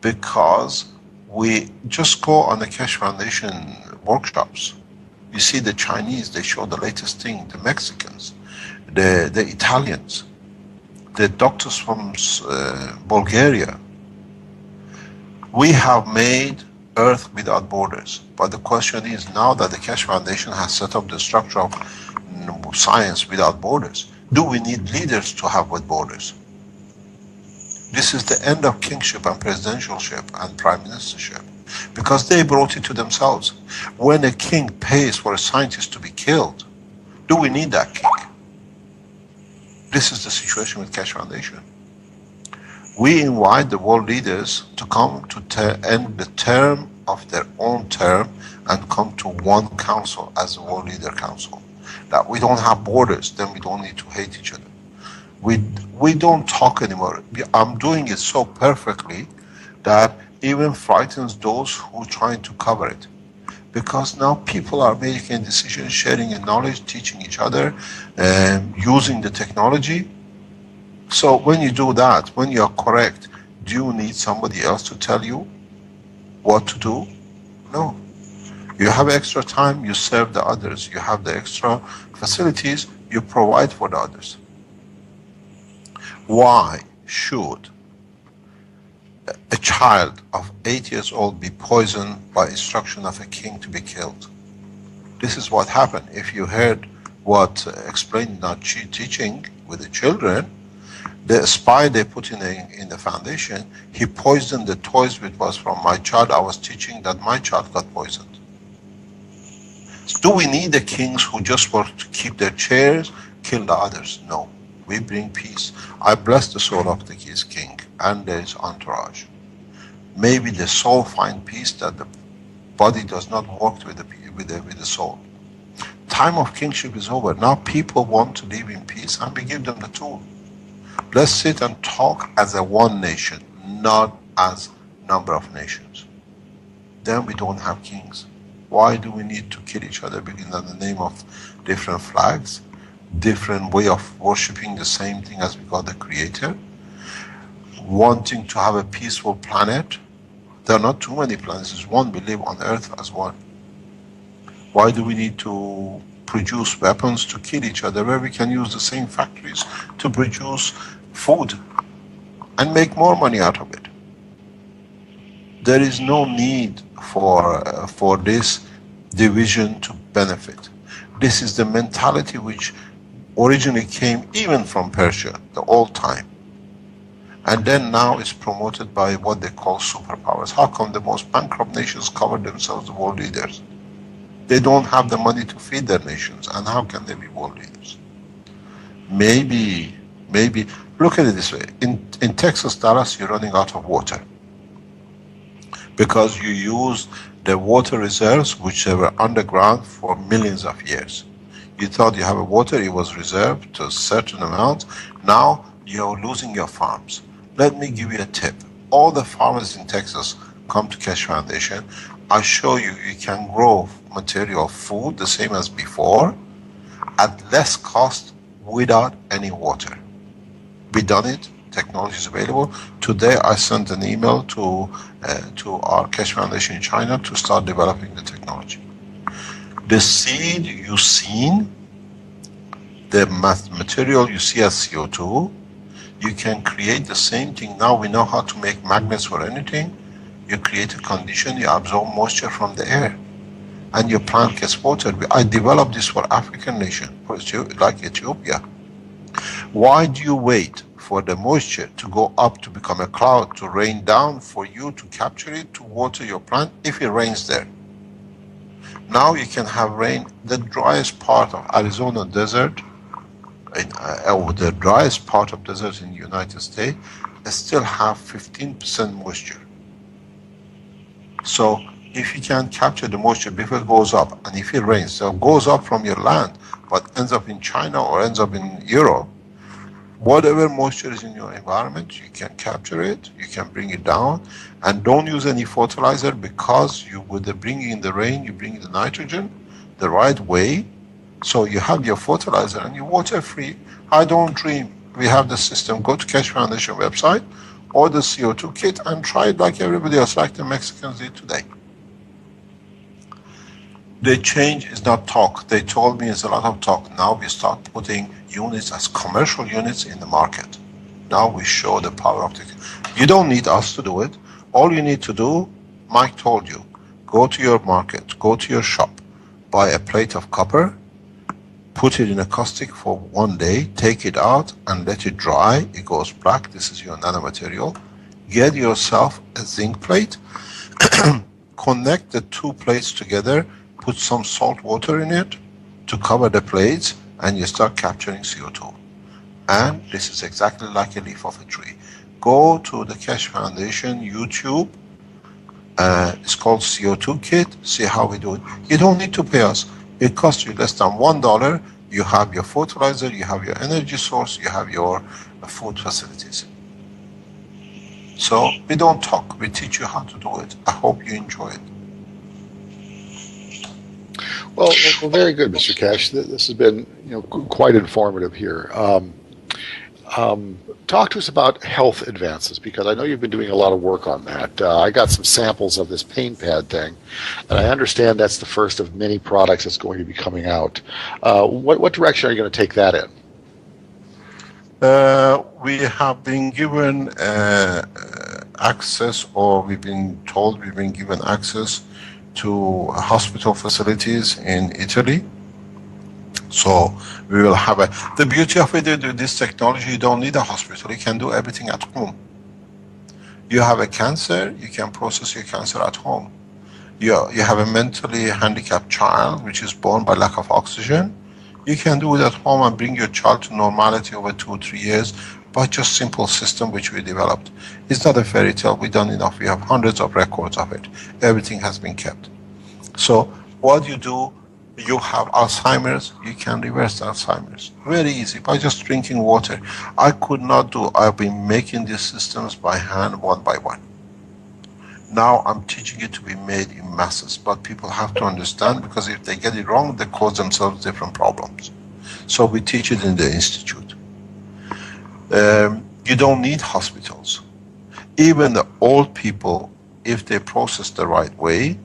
Because we just go on the Keshe Foundation workshops. You see the Chinese, they show the latest thing, the Mexicans, the Italians, the doctors from Bulgaria. We have made Earth without borders. But the question is, now that the Keshe Foundation has set up the structure of science without borders, do we need leaders to have with borders? This is the end of kingship and presidentialship and prime ministership, because they brought it to themselves. When a king pays for a scientist to be killed, do we need that king? This is the situation with Keshe Foundation. We invite the world leaders to come to end the term of their own term and come to one council as the World Leader Council. That we don't have borders, then we don't need to hate each other. We don't talk anymore. I'm doing it so perfectly that even frightens those who are trying to cover it. Because now people are making decisions, sharing knowledge, teaching each other, using the technology. So when you do that, when you are correct, do you need somebody else to tell you what to do? No. You have extra time, you serve the others. You have the extra facilities, you provide for the others. Why should a child of 8 years old be poisoned by instruction of a king to be killed? This is what happened. If you heard what explained in our teaching with the children, the spy they put in the foundation, he poisoned the toys which was from my child. I was teaching that my child got poisoned. Do we need the kings who just want to keep their chairs, kill the others? No. We bring peace. I bless the soul of the king and his entourage. Maybe the soul find peace, that the body does not work with the soul. Time of kingship is over. Now people want to live in peace, and we give them the tool. Let's sit and talk as a one nation, not as number of nations. Then we don't have kings. Why do we need to kill each other because in the name of different flags, different way of worshipping the same thing as we got the Creator? Wanting to have a peaceful planet. There are not too many planets, there's one. We live on Earth as one. Why do we need to produce weapons to kill each other where we can use the same factories to produce food and make more money out of it? There is no need for this division to benefit. This is the mentality which originally came even from Persia, the old time. And then now it's promoted by what they call superpowers. How come the most bankrupt nations cover themselves the world leaders? They don't have the money to feed their nations, and how can they be world leaders? Maybe, look at it this way. In Texas, Dallas, you're running out of water. Because you use the water reserves which were underground for millions of years. You thought you have a water, it was reserved to a certain amount. Now you're losing your farms. Let me give you a tip. All the farmers in Texas come to Keshe Foundation. I show you, you can grow material food the same as before at less cost without any water. We done it. Technology is available. Today I sent an email to our Keshe Foundation in China to start developing the technology. The seed you seen, the material you see as CO2, you can create the same thing. Now we know how to make magnets for anything. You create a condition, you absorb moisture from the air, and your plant gets watered. I developed this for African nation, like Ethiopia. Why do you wait for the moisture to go up to become a cloud, to rain down, for you to capture it, to water your plant if it rains there? Now you can have rain. The driest part of Arizona desert, the driest part of desert in the United States, still have 15% moisture. So if you can capture the moisture before it goes up, and if it rains, so it goes up from your land, but ends up in China or ends up in Europe, whatever moisture is in your environment, you can capture it, you can bring it down, and don't use any fertilizer, because you, with the bringing in the rain, you bring the nitrogen the right way, so you have your fertilizer and you water free. I don't dream. We have the system. Go to Keshe Foundation website, order CO2 kit, and try it like everybody else, like the Mexicans did today. The change is not talk. They told me it's a lot of talk. Now we start putting units as commercial units in the market. Now we show the power of the... You don't need us to do it. All you need to do, Mike told you, go to your market, go to your shop, buy a plate of copper, put it in a caustic for 1 day, take it out and let it dry. It goes black. This is your nanomaterial. Get yourself a zinc plate, connect the two plates together, put some salt water in it to cover the plates, and you start capturing CO2. And this is exactly like a leaf of a tree. Go to the Keshe Foundation YouTube. It's called CO2 kit. See how we do it. You don't need to pay us. It costs you less than $1. You have your fertilizer, you have your energy source, you have your food facilities. So we don't talk, we teach you how to do it. I hope you enjoy it. Well, very good, Mr. Keshe. This has been, quite informative here. Talk to us about health advances, because I know you've been doing a lot of work on that. I got some samples of this pain pad thing, and I understand that's the first of many products that's going to be coming out. What direction are you going to take that in? We have been given access, or we've been told we've been given access to hospital facilities in Italy. So we will have the beauty of it with this technology, you don't need a hospital, you can do everything at home. You have a cancer, you can process your cancer at home. You have a mentally handicapped child which is born by lack of oxygen, you can do it at home and bring your child to normality over 2-3 years by just simple system which we developed. It's not a fairy tale, we've done enough, we have hundreds of records of it. Everything has been kept. So what you do, you have Alzheimer's, you can reverse Alzheimer's. Very easy, by just drinking water. I could not do, I've been making these systems by hand, one by one. Now I'm teaching it to be made in masses, but people have to understand, because if they get it wrong, they cause themselves different problems. So we teach it in the institute. You don't need hospitals. Even the old people, if they process the right way,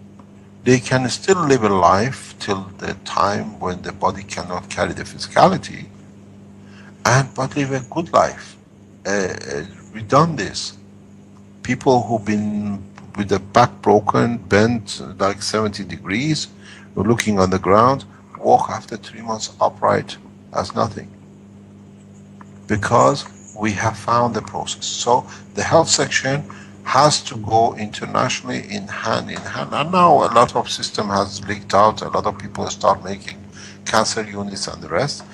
they can still live a life till the time when the body cannot carry the physicality, but live a good life. We've done this. People who've been with the back broken, bent like 70 degrees, looking on the ground, walk after 3 months upright as nothing. Because we have found the process. So the health section has to go internationally in hand. And now a lot of system has leaked out, a lot of people start making cancer units and the rest,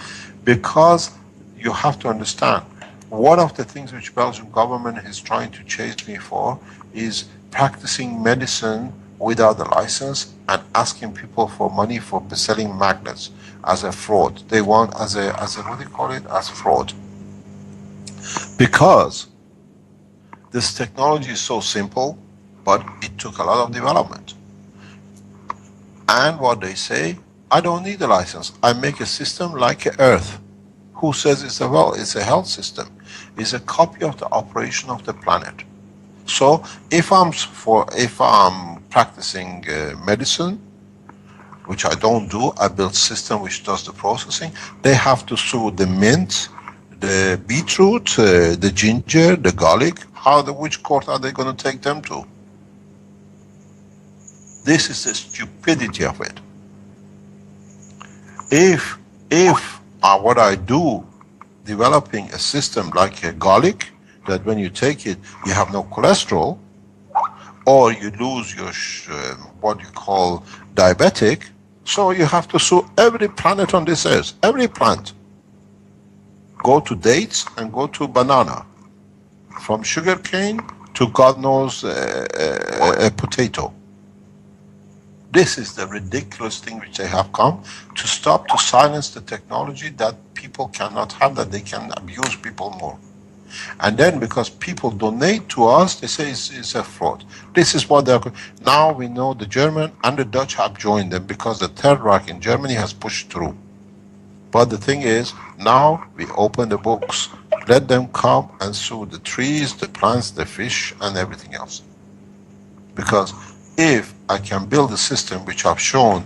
because you have to understand, one of the things which Belgian government is trying to chase me for is practicing medicine without a license and asking people for money for selling magnets as a fraud. They want as a what do you call it, as fraud. Because this technology is so simple, but it took a lot of development. And what they say, I don't need a license. I make a system like Earth. Who says it's a health system? It's a copy of the operation of the planet. So if I'm practicing medicine, which I don't do, I build system which does the processing. They have to sue the mint, the beetroot, the ginger, the garlic. Which court are they going to take them to? This is the stupidity of it. If what I do, developing a system like a garlic, that when you take it, you have no cholesterol, or you lose your what you call diabetic, so you have to sue every planet on this earth, every plant. Go to dates and go to banana, from sugar cane to God knows a potato. This is the ridiculous thing which they have come to stop, to silence the technology that people cannot have, that they can abuse people more. And then because people donate to us, they say it's a fraud. This is what they're... Now we know the German and the Dutch have joined them because the Third Reich in Germany has pushed through. But the thing is, now we open the books. Let them come and sue the trees, the plants, the fish, and everything else. Because if I can build a system which I've shown,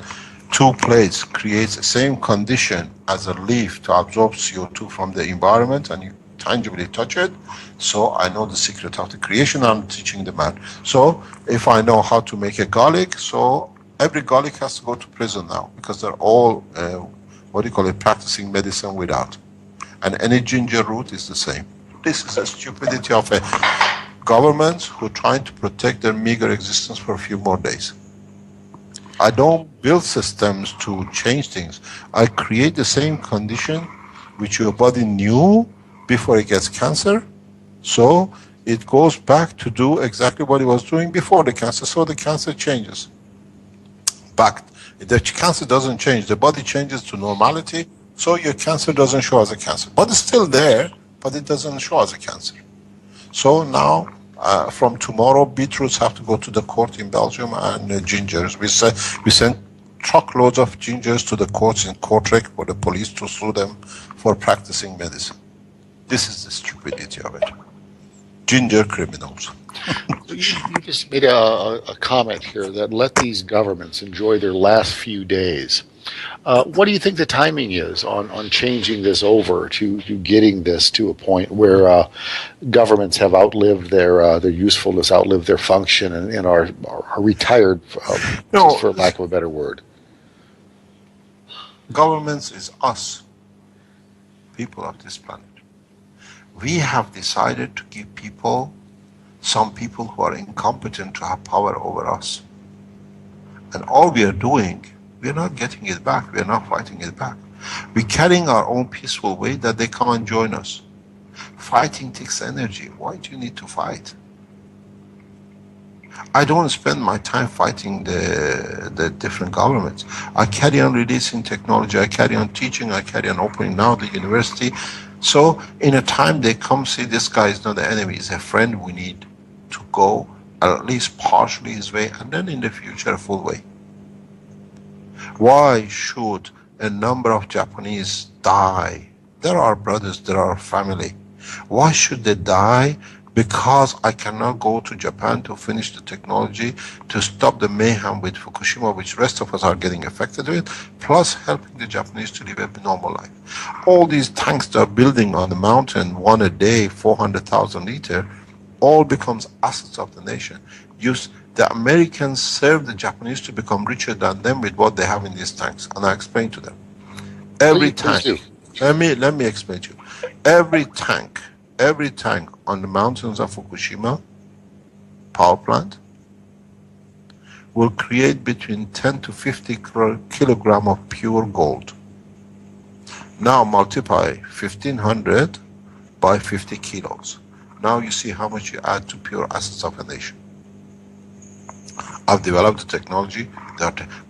2 plates creates the same condition as a leaf to absorb CO2 from the environment, and you tangibly touch it, so I know the secret of the creation. I'm teaching the man. So if I know how to make a garlic, so every garlic has to go to prison now, because they're all what do you call it, practicing medicine without. And any ginger root is the same. This is a stupidity of a government who are trying to protect their meager existence for a few more days. I don't build systems to change things. I create the same condition which your body knew before it gets cancer, so it goes back to do exactly what it was doing before the cancer, so the cancer changes. Back, the cancer doesn't change, the body changes to normality, so your cancer doesn't show as a cancer. But it's still there, but it doesn't show as a cancer. So now, from tomorrow, beetroots have to go to the court in Belgium, and gingers. We send truckloads of gingers to the courts in Kortrijk for the police to sue them for practicing medicine. This is the stupidity of it. Ginger criminals. You just made a comment here that let these governments enjoy their last few days. What do you think the timing is on changing this over to getting this to a point where governments have outlived their usefulness, outlived their function, and are retired, for lack of a better word? Governments is us, people of this planet. We have decided to give some people who are incompetent to have power over us. And all we are doing, we are not getting it back, we are not fighting it back. We're carrying our own peaceful way that they come and join us. Fighting takes energy. Why do you need to fight? I don't spend my time fighting the different governments. I carry on releasing technology, I carry on teaching, I carry on opening now the university. So in a time they come say this guy is not the enemy, he's a friend, we need to go at least partially his way, and then in the future a full way. Why should a number of Japanese die? They're our brothers, they're our family. Why should they die? Because I cannot go to Japan to finish the technology to stop the mayhem with Fukushima, which rest of us are getting affected with, plus helping the Japanese to live a normal life. All these tanks that are building on the mountain, 1 a day, 400,000 liter, all becomes assets of the nation. The Americans serve the Japanese to become richer than them with what they have in these tanks. And I explain to them. Every tank, let me explain to you. Every tank on the mountains of Fukushima power plant will create between 10 to 50 kilogram of pure gold. Now multiply 1500 by 50 kilos. Now you see how much you add to pure assets of a nation. I've developed the technology,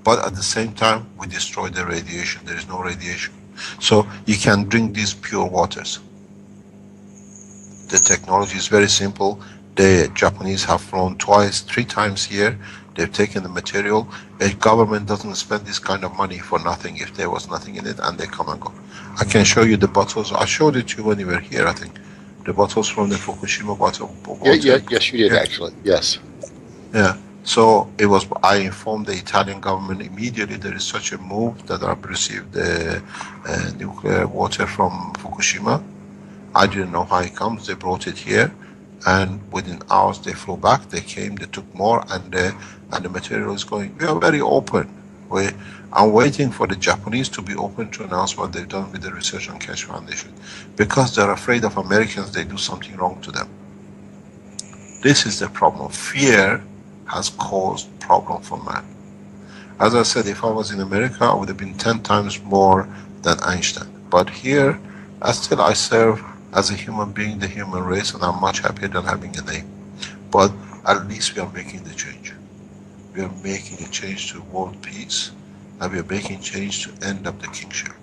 but at the same time, we destroy the radiation. There is no radiation. So you can drink these pure waters. The technology is very simple. The Japanese have flown twice, 3 times here. They've taken the material. A government doesn't spend this kind of money for nothing if there was nothing in it, and they come and go. I can show you the bottles. I showed it to you when you were here, I think. The bottles from the Fukushima bottle. Yes, you did, actually. Yes. Yeah. So it was. I informed the Italian government immediately. There is such a move that I've received the nuclear water from Fukushima. I didn't know how it comes. They brought it here, and within hours they flew back. They came. They took more, and the material is going. We are very open. I'm waiting for the Japanese to be open to announce what they've done with the research on Keshe Foundation, because they're afraid of Americans. They do something wrong to them. This is the problem. Fear has caused problem for man. As I said, if I was in America, I would have been 10 times more than Einstein. But here, still I serve as a human being, the human race, and I'm much happier than having a name. But at least we are making the change. We are making a change to world peace, and we are making change to end up the kingship.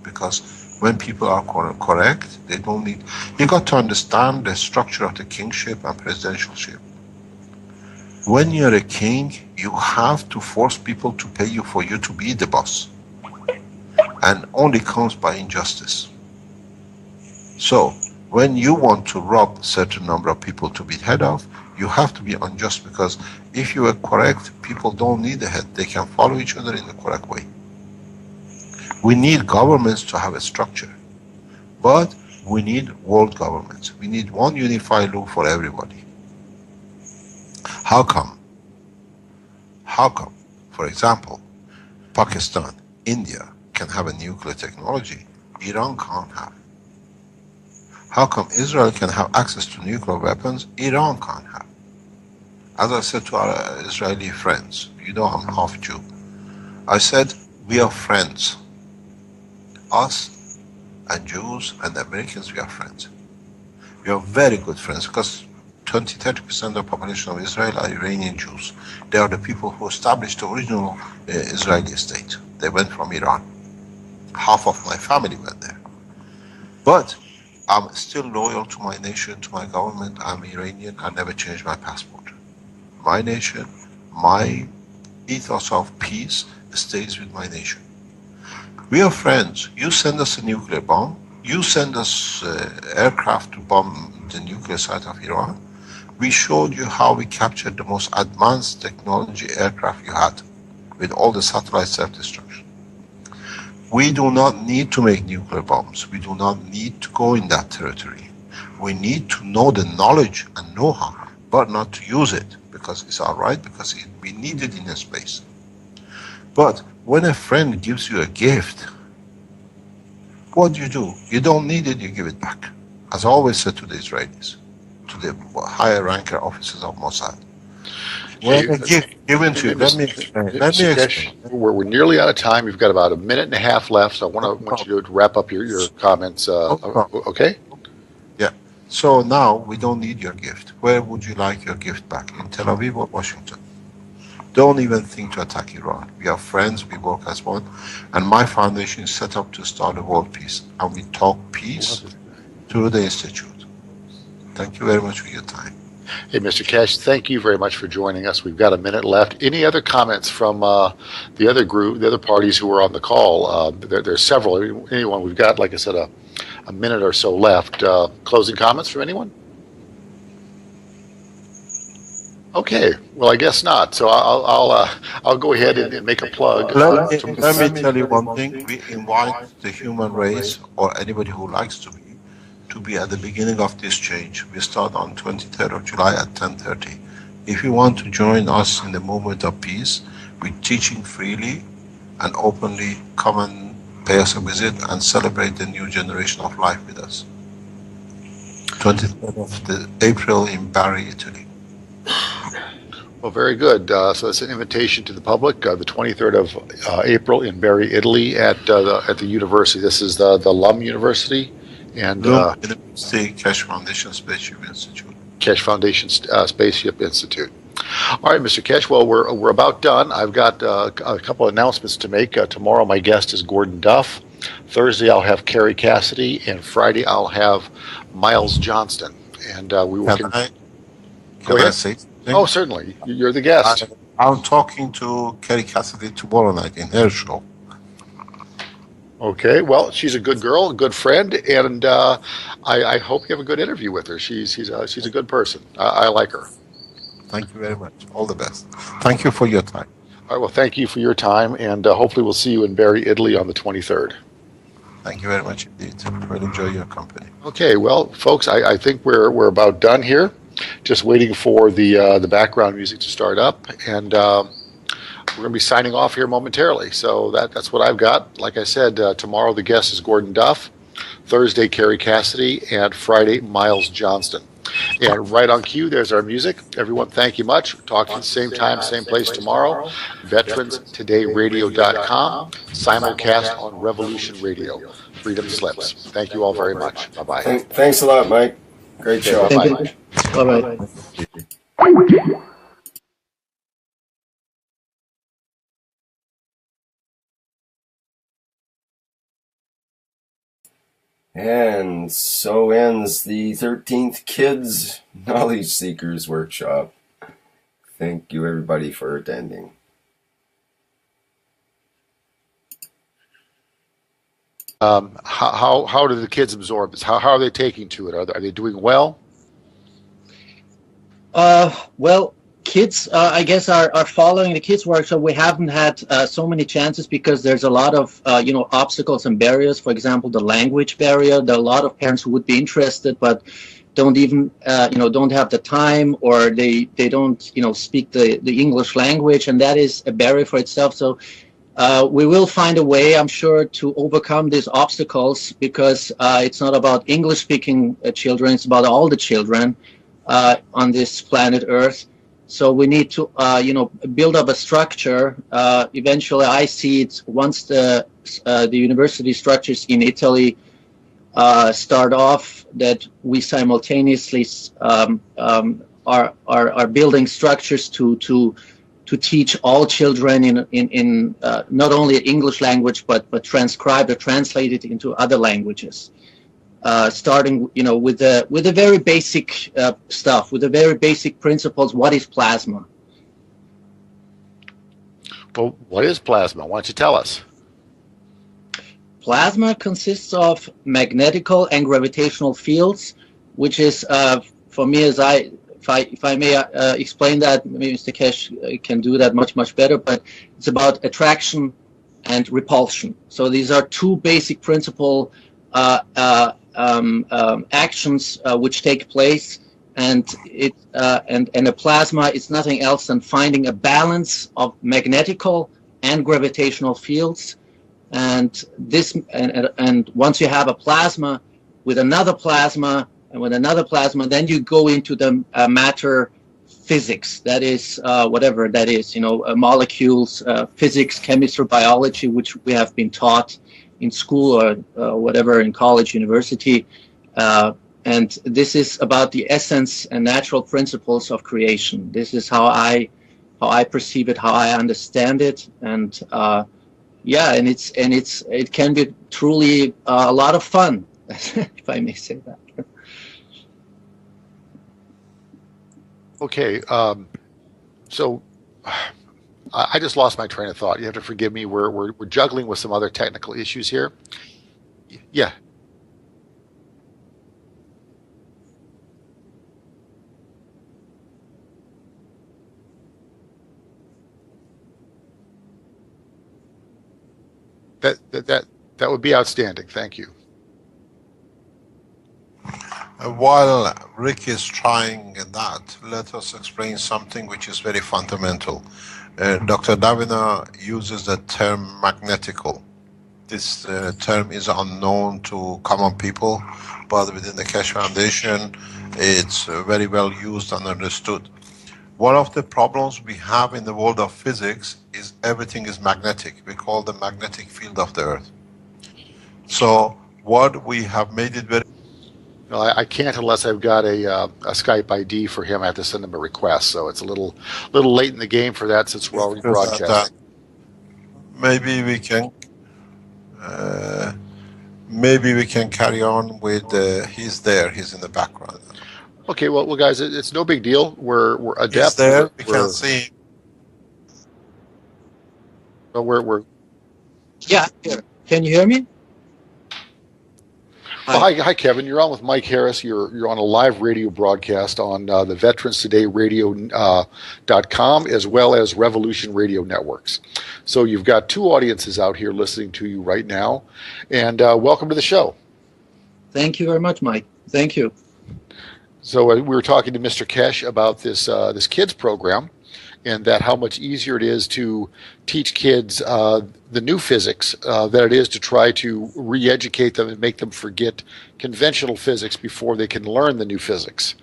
Because when people are correct, they don't need... You got to understand the structure of the kingship and presidentialship. When you're a king, you have to force people to pay you for you to be the boss. And only comes by injustice. So, when you want to rob a certain number of people to be head of, you have to be unjust, because if you are correct, people don't need a head. They can follow each other in the correct way. We need governments to have a structure. But we need world governments. We need one unified law for everybody. How come? How come, for example, Pakistan, India can have a nuclear technology, Iran can't have? How come Israel can have access to nuclear weapons, Iran can't have? As I said to our Israeli friends, you know I'm half Jew, I said, we are friends. Us and Jews and Americans, we are friends. We are very good friends, because 20-30% of the population of Israel are Iranian Jews. They are the people who established the original Israeli state. They went from Iran. Half of my family went there. But I'm still loyal to my nation, to my government. I'm Iranian. I never changed my passport. My nation, my ethos of peace stays with my nation. We are friends. You send us a nuclear bomb. You send us aircraft to bomb the nuclear site of Iran. We showed you how we captured the most advanced technology aircraft you had, with all the satellite self-destruction. We do not need to make nuclear bombs. We do not need to go in that territory. We need to know the knowledge and know-how, but not to use it, because it's all right, because we need it in a space. But when a friend gives you a gift, what do? You don't need it, you give it back. As I always said to the Israelis, to the higher ranker officers of Mossad. When a gift given to you, let me explain. We're nearly out of time. You've got about a minute and a half left, so I want you to wrap up your comments. Okay? Yeah. So now we don't need your gift. Where would you like your gift back? In Tel Aviv or Washington? Don't even think to attack Iran. We are friends, we work as one, and my foundation is set up to start a world peace, and we talk peace through the Institute. Thank you very much for your time. Hey, Mr. Keshe, thank you very much for joining us. We've got a minute left. Any other comments from the other group, the other parties who were on the call? There's several. Anyone? We've got, like I said, a minute or so left. Closing comments from anyone? Okay. Well, I guess not. So I'll go ahead and make a plug. Let me tell you one thing. We invite the human race, or anybody who likes to be at the beginning of this change. We start on 23rd of July at 10:30. If you want to join us in the movement of peace, we're teaching freely and openly. Come and pay us a visit and celebrate the new generation of life with us. 23rd of April in Bari, Italy. Well, very good. So it's an invitation to the public. The 23rd of April in Bari, Italy, at the university. This is the Lum University. And University Keshe Foundation Spaceship Institute. Keshe Foundation Spaceship Institute. All right, Mr. Keshe. Well, we're about done. I've got a couple of announcements to make. Tomorrow, my guest is Gordon Duff. Thursday, I'll have Carrie Cassidy, and Friday, I'll have Miles Johnston. And we will. Go Can I ahead. say something? Oh, certainly. You're the guest. I'm talking to Carrie Cassidy tomorrow night in her show. Okay. Well, she's a good girl, a good friend, and I hope you have a good interview with her. She's a good person. I like her. Thank you very much. All the best. Thank you for your time. All right. Well, thank you for your time, and hopefully we'll see you in Bari, Italy on the 23rd. Thank you very much indeed. We'll enjoy your company. Okay. Well, folks, I think we're about done here. Just waiting for the background music to start up, and we're going to be signing off here momentarily. So that's what I've got. Like I said, tomorrow the guest is Gordon Duff, Thursday Carrie Cassidy, and Friday Miles Johnston. And right on cue, there's our music. Everyone, thank you much. Talking same time, same place tomorrow. VeteransTodayRadio.com, simulcast on Revolution Radio. Freedom Slips. Thank you all very much. Bye-bye. Thanks a lot, Mike. Great show. Bye-bye. Bye-bye. And so ends the 13th Kids Knowledge Seekers Workshop. Thank you, everybody, for attending. How do the kids absorb this? How are they taking to it? Are they doing well? Well, kids, I guess, are following the kids workshop. We haven't had so many chances because there's a lot of obstacles and barriers. For example, the language barrier. There are a lot of parents who would be interested but don't even don't have the time, or they don't speak the English language, and that is a barrier for itself. So we will find a way, I'm sure, to overcome these obstacles, because it's not about English speaking children, it's about all the children on this planet Earth. So we need to build up a structure. Eventually, I see it once the university structures in Italy start off, that we simultaneously are building structures to teach all children in not only English language but transcribed or translated into other languages. Starting with the very basic stuff, with the very basic principles. What is plasma? Well, what is plasma? Why don't you tell us? Plasma consists of magnetical and gravitational fields, which is, for me, if I may explain that, maybe Mr. Keshe can do that much better, but it's about attraction and repulsion. So these are two basic principle actions which take place, and a plasma is nothing else than finding a balance of magnetical and gravitational fields. And this and once you have a plasma with another plasma and with another plasma, then you go into the matter physics. That is whatever that is, molecules, physics, chemistry, biology, which we have been taught in school or whatever, in college, university. And this is about the essence and natural principles of creation. This is how I perceive it, how I understand it, and it can be truly a lot of fun, if I may say that. Okay, so I just lost my train of thought. You have to forgive me. We're juggling with some other technical issues here. Yeah. That would be outstanding. Thank you. While Rick is trying that, let us explain something which is very fundamental. Dr. Davina uses the term magnetical. This term is unknown to common people, but within the Keshe Foundation, it's very well used and understood. One of the problems we have in the world of physics is everything is magnetic. We call the magnetic field of the Earth. So what we have made it very Well, I can't unless I've got a Skype ID for him. I have to send him a request, so it's a little late in the game for that since we're already Because broadcasting. maybe we can uh, maybe we can carry on with he's there. He's in the background. Okay, well, guys, it's no big deal. We're He's adept. there. We can see. We're Yeah, here. Can you hear me? Well, hi, Kevin. You're on with Mike Harris. You're on a live radio broadcast on the Veterans Today Radio.com as well as Revolution Radio Networks. So you've got two audiences out here listening to you right now, and welcome to the show. Thank you very much, Mike. Thank you. So we were talking to Mr. Keshe about this kids program, and that how much easier it is to teach kids the new physics than it is to try to re-educate them and make them forget conventional physics before they can learn the new physics.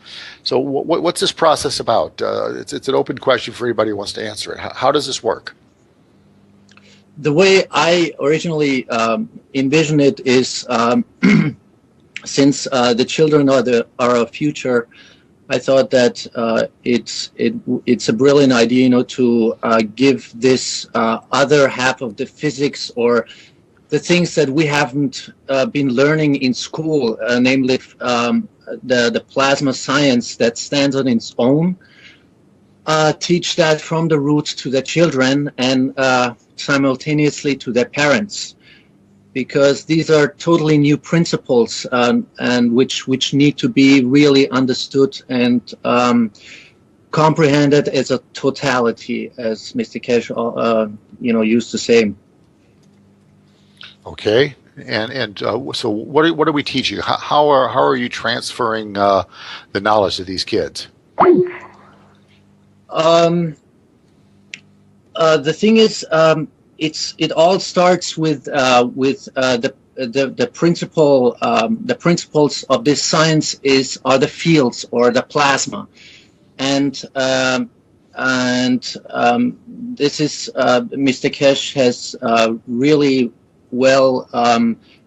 So what's this process about? It's an open question for anybody who wants to answer it. How does this work? The way I originally envision it is since the children are our future, I thought that it's a brilliant idea, to give this other half of the physics or the things that we haven't been learning in school, namely the plasma science that stands on its own. Teach that from the roots to the children and simultaneously to their parents, because these are totally new principles and which need to be really understood and comprehended as a totality, as Mr. Keshe used to say. Okay, and so what are we teaching? How are you transferring the knowledge to these kids? The thing is, it all starts with the principle. The principles of this science are the fields or the plasma, and this is Mr. Keshe has really well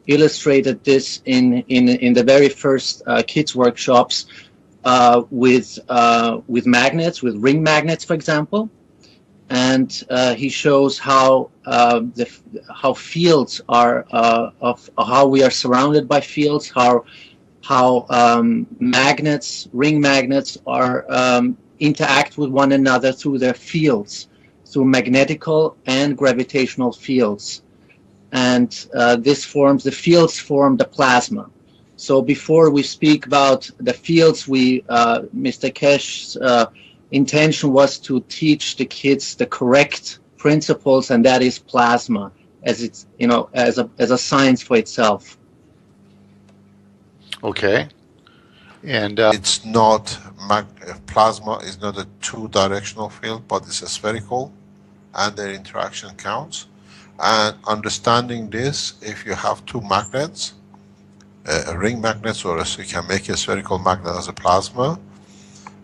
illustrated this in the very first kids workshops with magnets, with ring magnets, for example. And he shows how fields are of how we are surrounded by fields, how magnets, ring magnets, are interact with one another through their fields, through magnetical and gravitational fields, and the fields form the plasma. So before we speak about the fields, Mr. Keshe's intention was to teach the kids the correct principles, and that is plasma, as it's as a science for itself. Okay, and it's not plasma is not a two-directional field, but it's a spherical, and their interaction counts. And understanding this, if you have two magnets, ring magnets, or you can make a spherical magnet as a plasma.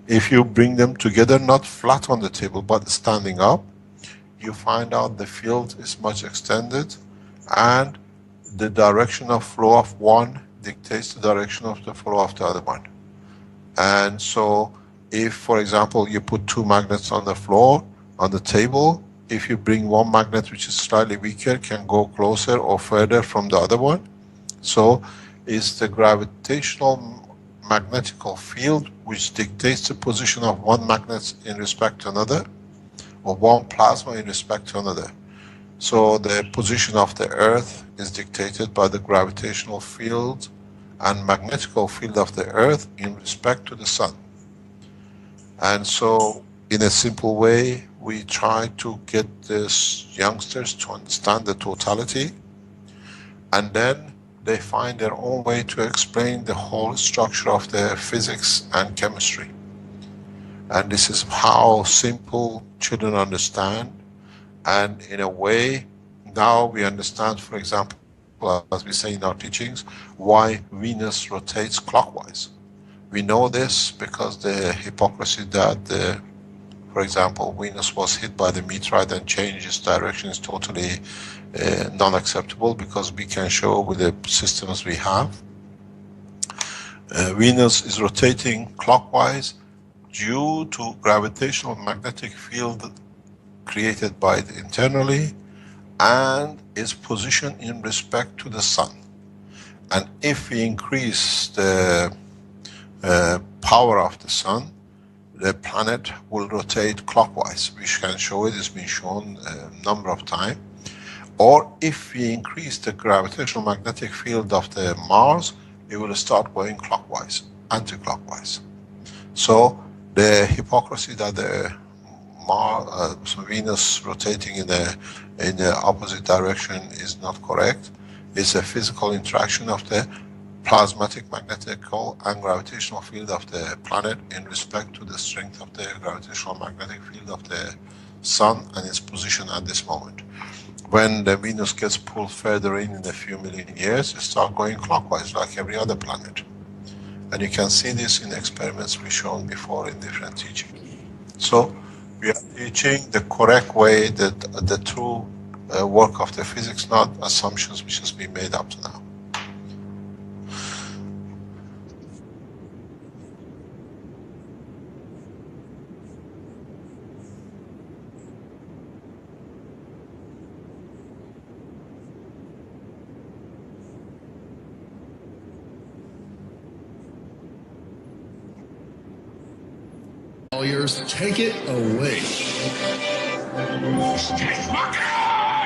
If you bring them together, not flat on the table, but standing up, you find out the field is much extended, and the direction of flow of one dictates the direction of the flow of the other one. And so, if, for example, you put two magnets on the floor, on the table, if you bring one magnet which is slightly weaker, can go closer or further from the other one. So, it's the gravitational magnetical field which dictates the position of one magnet in respect to another, or one plasma in respect to another. So the position of the Earth is dictated by the gravitational field and magnetical field of the Earth in respect to the Sun. And so, in a simple way, we try to get these youngsters to understand the totality, and then they find their own way to explain the whole structure of the physics and chemistry. And this is how simple children understand. And in a way, now we understand, for example, as we say in our teachings, why Venus rotates clockwise. We know this because the hypocrisy that, for example, Venus was hit by the meteorite and changed its direction is totally non-acceptable, because we can show with the systems we have Venus is rotating clockwise due to gravitational magnetic field created by it internally and its position in respect to the Sun. And if we increase the power of the Sun, the planet will rotate clockwise. We can show it, it's been shown a number of times. Or if we increase the gravitational magnetic field of the Mars, it will start going clockwise, anti-clockwise. So the hypocrisy that the Venus rotating in the opposite direction is not correct. It's a physical interaction of the plasmatic magnetical and gravitational field of the planet in respect to the strength of the gravitational magnetic field of the Sun and its position at this moment. When the Venus gets pulled further in a few million years, it starts going clockwise like every other planet. And you can see this in experiments we've shown before in different teachings. So we are teaching the correct way, that the true work of the physics, not assumptions which has been made up to now. Lawyers, take it away.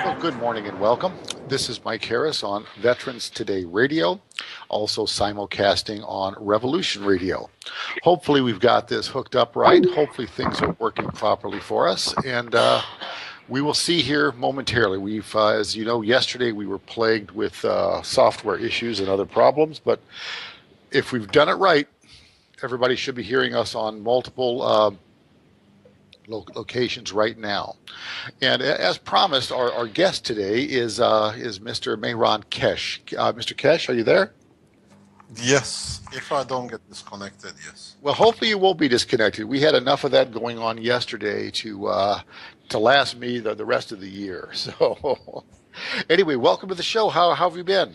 Well, good morning and welcome. This is Mike Harris on Veterans Today Radio, also simulcasting on Revolution Radio. Hopefully we've got this hooked up right. Hopefully things are working properly for us, and we will see here momentarily. We've, as you know, yesterday we were plagued with software issues and other problems, but if we've done it right, everybody should be hearing us on multiple locations right now. And as promised, our guest today is Mr. Mehran Keshe. Mr. Keshe, are you there? Yes, if I don't get disconnected, yes. Well, hopefully you won't be disconnected. We had enough of that going on yesterday to last me the rest of the year. So anyway, welcome to the show. How have you been?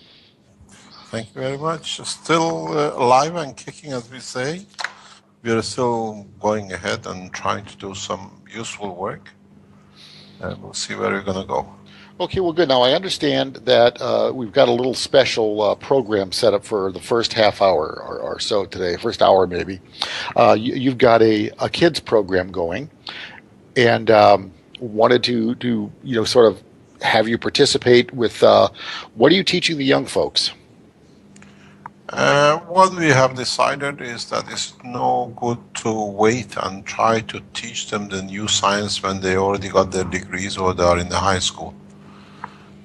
Thank you very much. Still alive and kicking, as we say. We are still going ahead and trying to do some useful work. And we'll see where we're going to go. Okay, well, good. Now, I understand that we've got a little special program set up for the first half hour or so today, first hour maybe. You've got a kids program going, and wanted to sort of have you participate with what are you teaching the young folks? What we have decided is that it's no good to wait and try to teach them the new science when they already got their degrees or they are in the high school.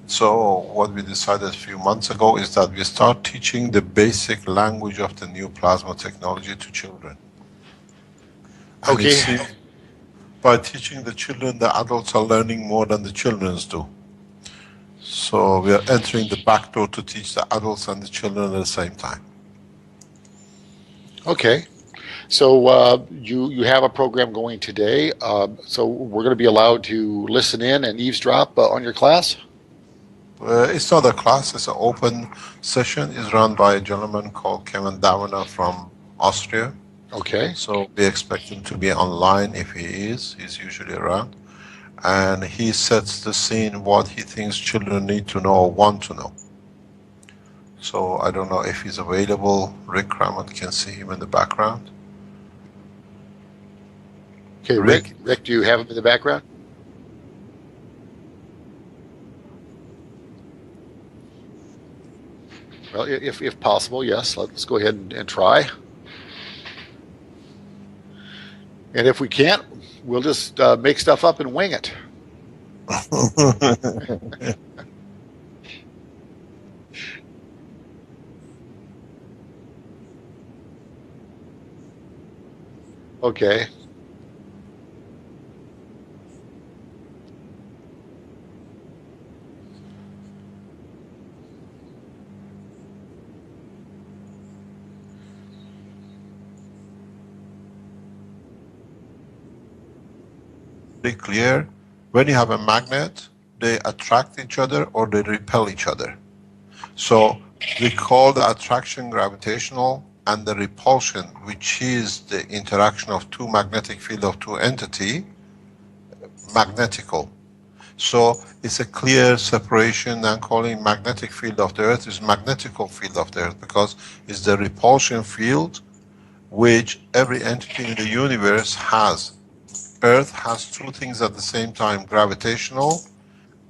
So what we decided a few months ago is that we start teaching the basic language of the new plasma technology to children. And Okay. By teaching the children, the adults are learning more than the children do. So we are entering the back door to teach the adults and the children at the same time. Okay. So you have a program going today. So we're going to be allowed to listen in and eavesdrop on your class? It's not a class, it's an open session. It's run by a gentleman called Kevin Davina from Austria. Okay. So we expect him to be online. If he is, he's usually around. And he sets the scene, what he thinks children need to know or want to know. So I don't know if he's available. Rick Crammond can see him in the background. Okay, Rick, do you have him in the background? Well, if possible, yes. Let's go ahead and try. And if we can't, we'll just make stuff up and wing it. Okay. Pretty clear. When you have a magnet, they attract each other or they repel each other. So we call the attraction gravitational and the repulsion, which is the interaction of two magnetic field of two entity, magnetical. So it's a clear separation, and calling magnetic field of the Earth is magnetical field of the Earth, because it's the repulsion field which every entity in the universe has. Earth has two things at the same time, gravitational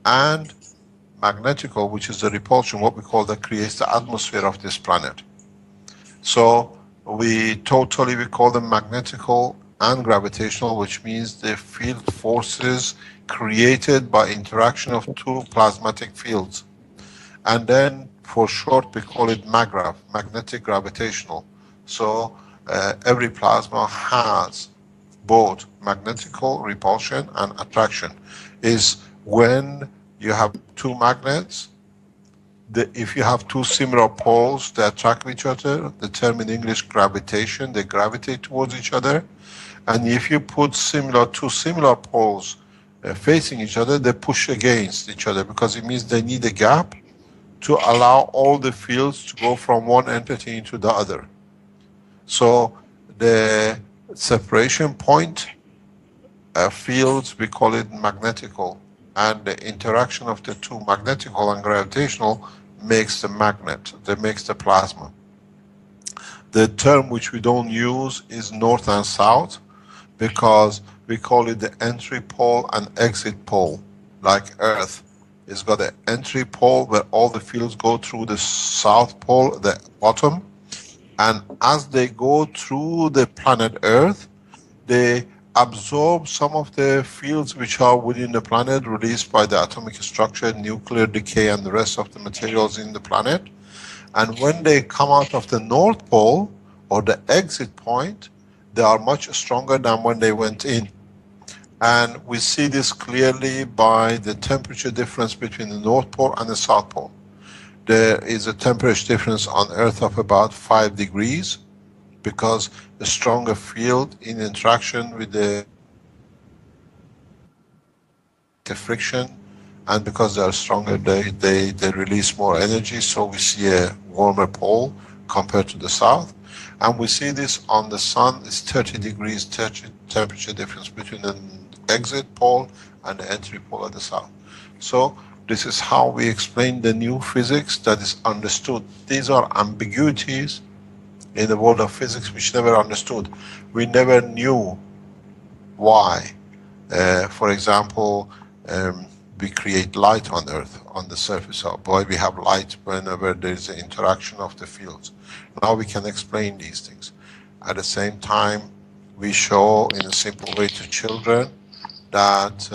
and magnetical, which is the repulsion, what we call, that creates the atmosphere of this planet. So we call them magnetical and gravitational, which means the field forces created by interaction of two plasmatic fields. And then for short we call it maggrav, magnetic gravitational. So every plasma has both magnetical repulsion and attraction. Is when you have two magnets, if you have two similar poles, they attract each other. The term in English, gravitation, they gravitate towards each other. And if you put two similar poles facing each other, they push against each other, because it means they need a gap to allow all the fields to go from one entity into the other. So the separation point fields, we call it magnetical, and the interaction of the two, magnetical and gravitational, makes the magnet, that makes the plasma. The term which we don't use is north and south, because we call it the entry pole and exit pole. Like Earth, it's got an entry pole where all the fields go through the south pole, the bottom, and as they go through the planet Earth, they absorb some of the fields which are within the planet, released by the atomic structure, nuclear decay, and the rest of the materials in the planet. And when they come out of the North Pole, or the exit point, they are much stronger than when they went in. And we see this clearly by the temperature difference between the North Pole and the South Pole. There is a temperature difference on Earth of about 5 degrees, because the stronger field in interaction with the friction, and because they are stronger, they release more energy, so we see a warmer pole compared to the south. And we see this on the sun, is 30 degrees temperature difference between the exit pole and the entry pole at the south. So this is how we explain the new physics that is understood. These are ambiguities in the world of physics which never understood. We never knew why. For example, we create light on Earth, on the surface of, why we have light whenever there is an interaction of the fields. Now we can explain these things. At the same time, we show in a simple way to children that